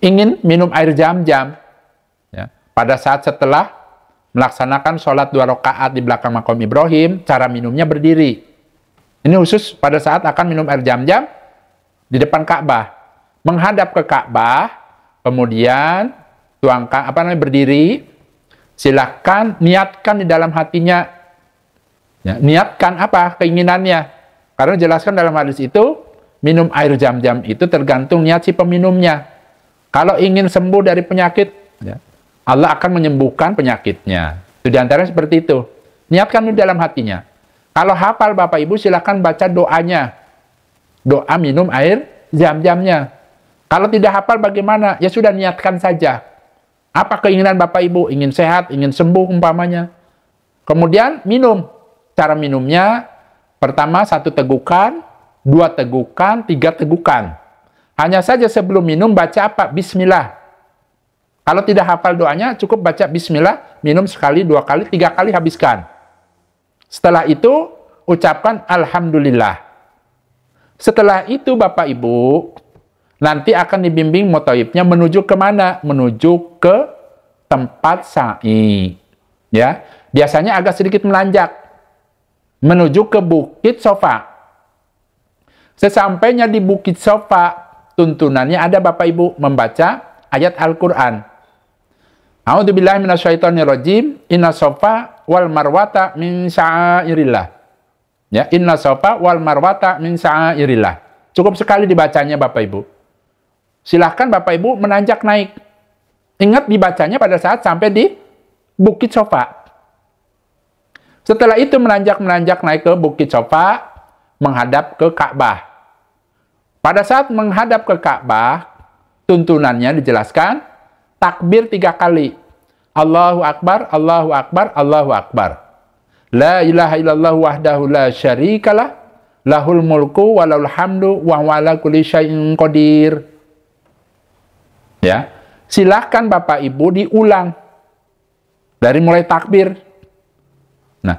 ingin minum air zam-zam, ya, pada saat setelah melaksanakan sholat 2 rakaat di belakang makam Ibrahim, cara minumnya berdiri. Ini khusus pada saat akan minum air Zam-Zam di depan Ka'bah. Menghadap ke Ka'bah, kemudian tuangkan berdiri, silakan niatkan di dalam hatinya. Ya, niatkan apa keinginannya. Karena jelaskan dalam hadis itu, minum air Zam-Zam itu tergantung niat si peminumnya. Kalau ingin sembuh dari penyakit, ya, Allah akan menyembuhkan penyakitnya. Itu diantaranya seperti itu. Niatkan di dalam hatinya. Kalau hafal Bapak Ibu, silakan baca doanya. Doa minum air Zam-Zamnya. Kalau tidak hafal bagaimana? Ya sudah, niatkan saja. Apa keinginan Bapak Ibu? Ingin sehat, ingin sembuh umpamanya. Kemudian minum. Cara minumnya, pertama 1 tegukan, 2 tegukan, 3 tegukan. Hanya saja sebelum minum baca apa? Bismillah. Kalau tidak hafal doanya, cukup baca Bismillah, minum sekali, 2 kali, 3 kali habiskan. Setelah itu, ucapkan Alhamdulillah. Setelah itu, Bapak Ibu, nanti akan dibimbing mutawifnya menuju ke mana? Menuju ke tempat sa'i. Ya, biasanya agak sedikit menanjak. Menuju ke Bukit Sofa. Sesampainya di Bukit Sofa, tuntunannya ada Bapak Ibu membaca ayat Al-Quran. A'udzubillahi minasyaitonirrajim. Inna sofa wal marwata min sya'airillah. Ya, inna sofa wal marwata min sya'airillah. Cukup sekali dibacanya Bapak Ibu. Silahkan Bapak Ibu menanjak naik. Ingat dibacanya pada saat sampai di Bukit Sofa. Setelah itu menanjak naik ke Bukit Sofa, menghadap ke Ka'bah. Pada saat menghadap ke Ka'bah, tuntunannya dijelaskan, takbir 3 kali. Allahu Akbar, Allahu Akbar, Allahu Akbar. La ilaha illallah wahdahu la syarikalah, lahul mulku walahul hamdu wa huwa ala kulli syai'in qadir. Ya, silahkan Bapak Ibu diulang dari mulai takbir. Nah,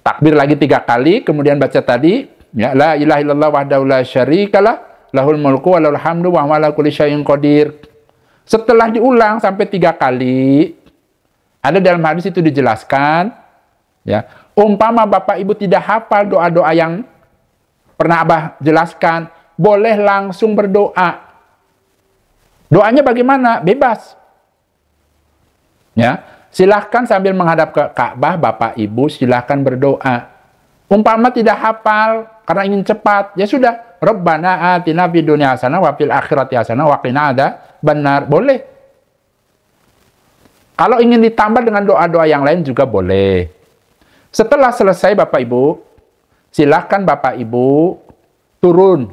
takbir lagi 3 kali, kemudian baca tadi, ya, la ilaha illallah wahdahu la syarikalah, lahul mulku walahul hamdu wa huwa ala kulli syai'in qadir. Setelah diulang sampai 3 kali, ada dalam hadis itu dijelaskan, ya, umpama Bapak Ibu tidak hafal doa-doa yang pernah Abah jelaskan, boleh langsung berdoa. Doanya bagaimana? Bebas. Ya, silahkan sambil menghadap ke Ka'bah, Bapak Ibu silahkan berdoa. Umpama tidak hafal karena ingin cepat, ya sudah, Rabbana atina fid dunya hasanah wa fil akhirati hasanah wa qina adzabannar. Boleh. Kalau ingin ditambah dengan doa-doa yang lain juga boleh. Setelah selesai Bapak Ibu, silahkan Bapak Ibu turun.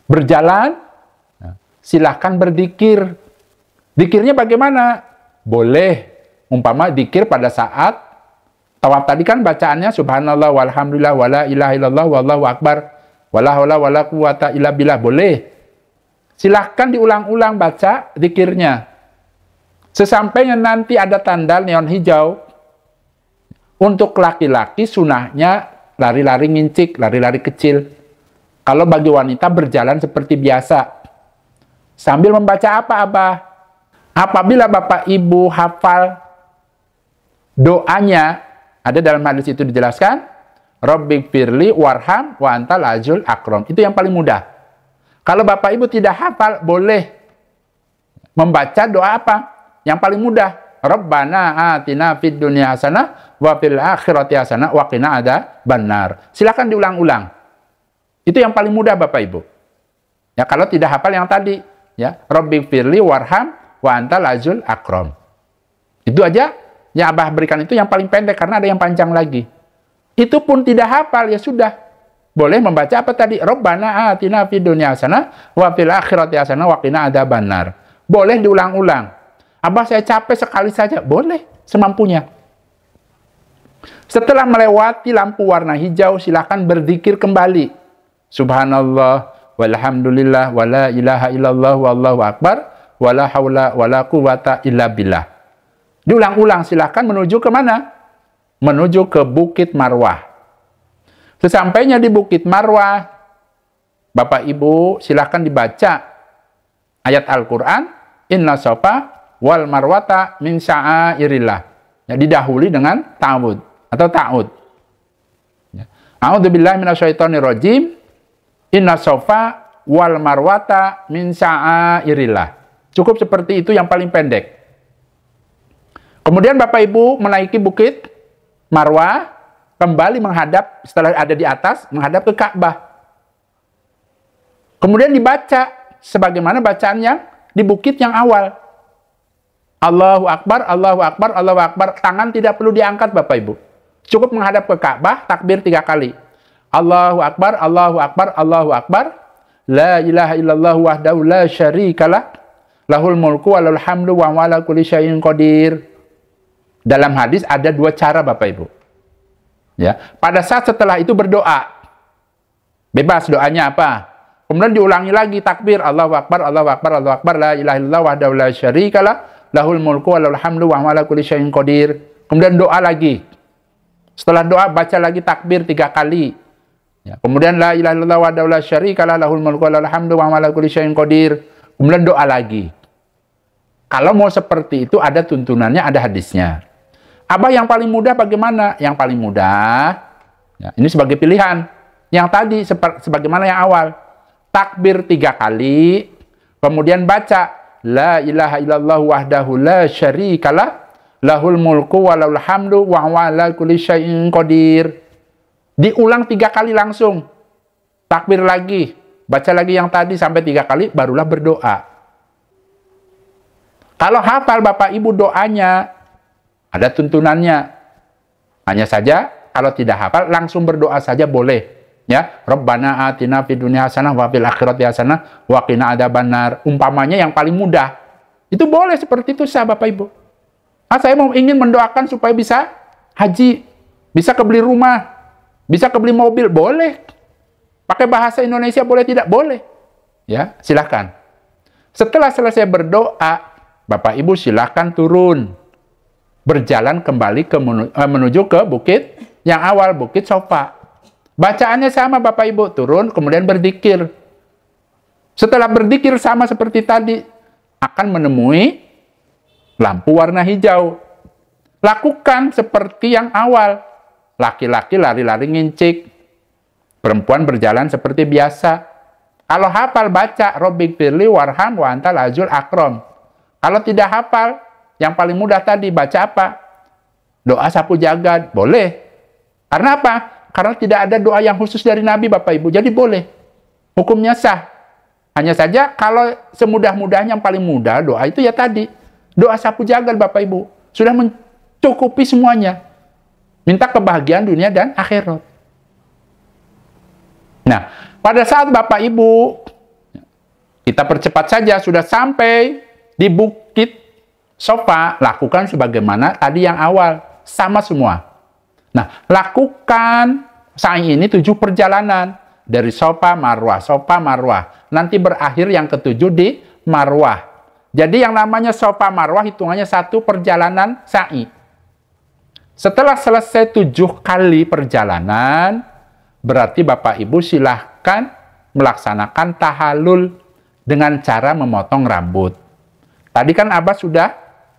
Berjalan, silahkan berzikir. Zikirnya bagaimana? Boleh. Umpama zikir pada saat tawaf tadi kan bacaannya subhanallah walhamdulillah wala ilaha illallah wallahu akbar wala haula wala quwata illa billah. Boleh. Silahkan diulang-ulang baca zikirnya. Sesampainya nanti ada tanda neon hijau. Untuk laki-laki sunahnya lari-lari ngincik, lari-lari kecil. Kalau bagi wanita berjalan seperti biasa. Sambil membaca apa, Abah? Apabila Bapak Ibu hafal doanya, ada dalam hadis itu dijelaskan, Rabbighfirli warham wa antal azizul akram. Itu yang paling mudah. Kalau Bapak Ibu tidak hafal, boleh membaca doa apa? Yang paling mudah. Rabbana atina fid dunya hasanah wa fil akhirati hasanah wa qina adzabannar. Silakan diulang-ulang. Itu yang paling mudah Bapak Ibu. Ya, kalau tidak hafal yang tadi, ya, Rabbighfirli warham wa antal azizul akram. Itu aja yang Abah berikan, itu yang paling pendek karena ada yang panjang lagi. Itu pun tidak hafal, ya sudah. Boleh membaca apa tadi? Rabbana atina fid dunya hasanah wa fil akhirati hasanah wa qina adzabannar. Boleh diulang-ulang. Abah saya capek sekali saja. Boleh, semampunya. Setelah melewati lampu warna hijau, silakan berzikir kembali. Subhanallah, walhamdulillah, wala ilaha illallah, wallahu akbar, wala haula, wala quwata illa billah. Diulang-ulang, silakan menuju ke mana? Menuju ke Bukit Marwah. Sesampainya di Bukit Marwah, Bapak Ibu silakan dibaca ayat Al-Quran, Inna sofa wal marwata min sya'airillah. Ya, didahului dengan ta'awud atau ta'ud. Ya. A'udzubillahi minasyaitonirrajim. Inna sofa wal marwata min sya'airillah. Cukup seperti itu yang paling pendek. Kemudian Bapak Ibu menaiki bukit Marwah, kembali menghadap, setelah ada di atas, menghadap ke Ka'bah. Kemudian dibaca sebagaimana bacaan yang di bukit yang awal. Allahu Akbar, Allahu Akbar, Allahu Akbar. Tangan tidak perlu diangkat Bapak Ibu. Cukup menghadap ke Ka'bah, takbir 3 kali. Allahu Akbar, Allahu Akbar, Allahu Akbar. La ilaha illallah wahdahu la syarikalah. Lahul mulku wa lahul hamdu wa huwa ala kulli syai'in qadir. Dalam hadis ada 2 cara Bapak Ibu. Ya, pada saat setelah itu berdoa. Bebas doanya apa? Kemudian diulangi lagi takbir Allahu Akbar, Allahu Akbar, Allahu Akbar, la ilaha illallah wahdahu la syarikalah, lahul mulku wa lahul hamdu wa huwa ala kulli syai'in qadir. Kemudian doa lagi. Setelah doa baca lagi takbir 3 kali. Ya, kemudian la ilaha illallah wahdahu la syarikalah, lahul mulku wa lahul hamdu wa huwa ala kulli syai'in qadir. Kemudian doa lagi. Kalau mau seperti itu ada tuntunannya, ada hadisnya. Abah yang paling mudah bagaimana? Yang paling mudah, ya, ini sebagai pilihan. Yang tadi sebagaimana yang awal. Takbir 3 kali, kemudian baca la ilaha illallah wahdahu la syarikalah, lahul mulku wa lahul hamdu wa huwa ala kulli syai'in qadir. Diulang 3 kali langsung. Takbir lagi, baca lagi yang tadi sampai 3 kali, barulah berdoa. Kalau hafal Bapak Ibu doanya, ada tuntunannya. Hanya saja kalau tidak hafal langsung berdoa saja boleh. Ya, Rabbana atina fid dunya hasanah wa fil akhirati hasanah wa qina adzabannar. Umpamanya yang paling mudah. Itu boleh seperti itu sah Bapak Ibu. Saya mau ingin mendoakan supaya bisa haji, bisa kebeli rumah, bisa kebeli mobil, boleh. Pakai bahasa Indonesia boleh tidak? Boleh. Ya, silakan. Setelah selesai berdoa, Bapak Ibu silakan turun. Berjalan kembali menuju ke bukit yang awal, bukit Sofa. Bacaannya sama Bapak Ibu, turun kemudian berzikir. Setelah berzikir sama seperti tadi, akan menemui lampu warna hijau. Lakukan seperti yang awal. Laki-laki lari-lari ngincik, perempuan berjalan seperti biasa. Kalau hafal baca Robbik firli warham wa antal azul akram. Kalau tidak hafal, yang paling mudah tadi baca apa? Doa sapu jagad, boleh. Karena apa? Karena tidak ada doa yang khusus dari Nabi Bapak Ibu, jadi boleh. Hukumnya sah. Hanya saja kalau semudah-mudahnya yang paling mudah doa itu ya tadi. Doa sapu jagad Bapak Ibu. Sudah mencukupi semuanya. Minta kebahagiaan dunia dan akhirat. Nah, pada saat Bapak Ibu, kita percepat saja, sudah sampai di bukit Sofa, lakukan sebagaimana tadi yang awal, sama semua. Nah, lakukan sa'i ini 7 perjalanan. Dari Sofa, Marwah. Nanti berakhir yang ke-7 di Marwah. Jadi yang namanya Sofa Marwah hitungannya 1 perjalanan sa'i. Setelah selesai 7 kali perjalanan, berarti Bapak Ibu silahkan melaksanakan tahallul dengan cara memotong rambut. Tadi kan Abah sudah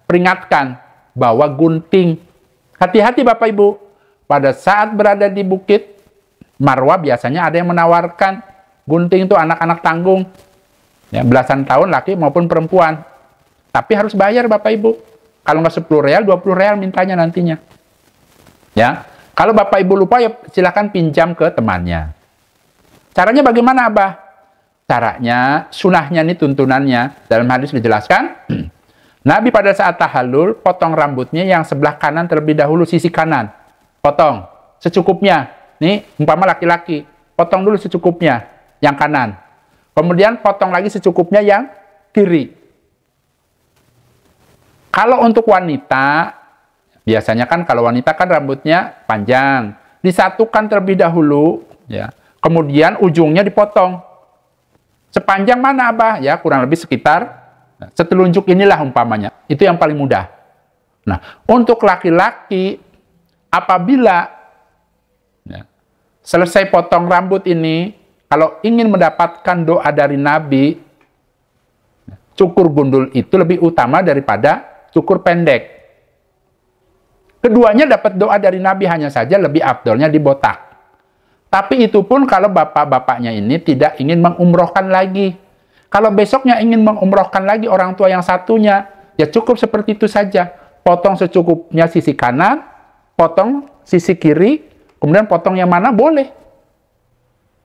peringatkan bahwa gunting. Hati-hati Bapak Ibu. Pada saat berada di bukit Marwah biasanya ada yang menawarkan gunting itu anak-anak tanggung. Ya, belasan tahun laki maupun perempuan. Tapi harus bayar Bapak Ibu. Kalau nggak 10 real, 20 real mintanya nantinya. Ya, kalau Bapak Ibu lupa ya silakan pinjam ke temannya. Caranya bagaimana Abah? Caranya, sunahnya nih tuntunannya. Dalam hadis dijelaskan, Nabi pada saat tahallul, potong rambutnya yang sebelah kanan terlebih dahulu, sisi kanan. Potong, secukupnya. Nih, umpama laki-laki. Potong dulu secukupnya, yang kanan. Kemudian potong lagi secukupnya yang kiri. Kalau untuk wanita, biasanya kan kalau wanita kan rambutnya panjang. Disatukan terlebih dahulu, ya. Kemudian ujungnya dipotong. Sepanjang mana Abah? Ya, kurang lebih sekitar setelunjuk inilah umpamanya. Itu yang paling mudah. Nah, untuk laki-laki, apabila ya, selesai potong rambut ini, kalau ingin mendapatkan doa dari Nabi, cukur gundul itu lebih utama daripada cukur pendek. Keduanya dapat doa dari Nabi, hanya saja lebih afdolnya dibotak. Tapi itu pun kalau bapak-bapaknya ini tidak ingin mengumrohkan lagi. Kalau besoknya ingin mengumrohkan lagi orang tua yang satunya, ya cukup seperti itu saja. Potong secukupnya sisi kanan, potong sisi kiri, kemudian potong yang mana boleh.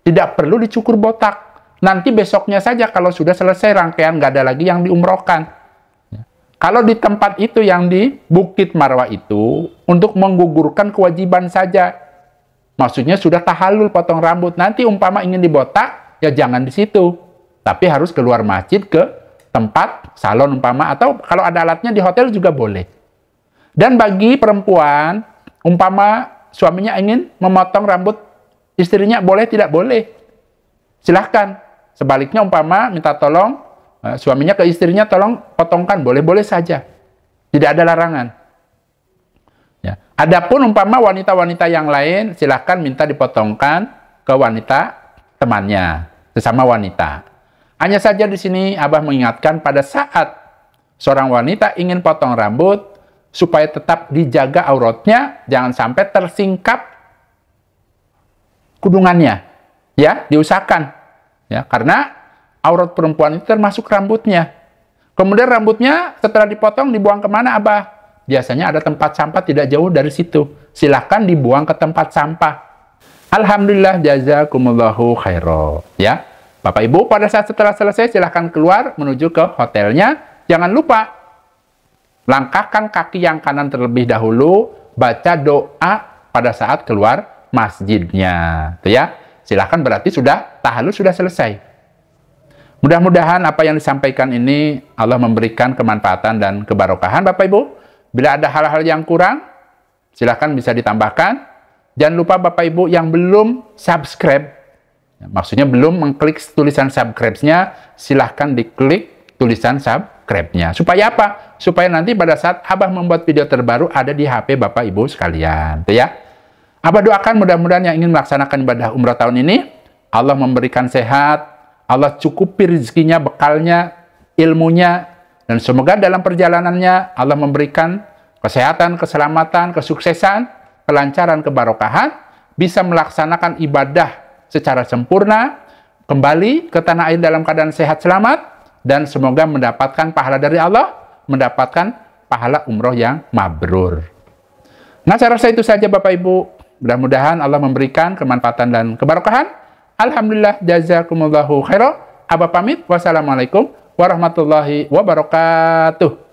Tidak perlu dicukur botak. Nanti besoknya saja kalau sudah selesai rangkaian, nggak ada lagi yang diumrohkan. Kalau di tempat itu yang di Bukit Marwah itu, untuk menggugurkan kewajiban saja. Maksudnya sudah tahallul potong rambut. Nanti umpama ingin dibotak, ya jangan di situ. Tapi harus keluar masjid ke tempat salon umpama. Atau kalau ada alatnya di hotel juga boleh. Dan bagi perempuan, umpama suaminya ingin memotong rambut istrinya, boleh tidak boleh? Silahkan. Sebaliknya umpama minta tolong, suaminya ke istrinya, tolong potongkan, boleh-boleh saja. Tidak ada larangan. Ya. Adapun umpama wanita-wanita yang lain, silahkan minta dipotongkan ke wanita temannya, sesama wanita. Hanya saja di sini Abah mengingatkan pada saat seorang wanita ingin potong rambut, supaya tetap dijaga auratnya, jangan sampai tersingkap kudungannya. Ya, diusahakan. Ya, karena aurat perempuan itu termasuk rambutnya. Kemudian rambutnya setelah dipotong dibuang kemana, Abah? Biasanya ada tempat sampah tidak jauh dari situ. Silahkan dibuang ke tempat sampah. Alhamdulillah, jazakumullahu khairan. Ya, Bapak Ibu pada saat setelah selesai silahkan keluar menuju ke hotelnya. Jangan lupa langkahkan kaki yang kanan terlebih dahulu, baca doa pada saat keluar masjidnya. Itu ya. Silahkan, berarti sudah tahallul sudah selesai. Mudah-mudahan apa yang disampaikan ini Allah memberikan kemanfaatan dan kebarokahan Bapak Ibu. Bila ada hal-hal yang kurang, silahkan bisa ditambahkan. Jangan lupa Bapak Ibu yang belum subscribe, maksudnya belum mengklik tulisan subscribe-nya, silahkan diklik tulisan subscribe-nya. Supaya apa? Supaya nanti pada saat Abah membuat video terbaru ada di HP Bapak Ibu sekalian. Itu ya. Abah doakan mudah-mudahan yang ingin melaksanakan ibadah umrah tahun ini, Allah memberikan sehat, Allah cukupi rezekinya, bekalnya, ilmunya, dan semoga dalam perjalanannya Allah memberikan kesehatan, keselamatan, kesuksesan, kelancaran, kebarokahan, bisa melaksanakan ibadah secara sempurna, kembali ke tanah air dalam keadaan sehat selamat, dan semoga mendapatkan pahala dari Allah, mendapatkan pahala umroh yang mabrur. Nah, saya rasa itu saja Bapak Ibu. Mudah-mudahan Allah memberikan kemanfaatan dan kebarokahan. Alhamdulillah, jazakumullahu khairan. Abah pamit. Wassalamualaikum warahmatullahi wabarakatuh.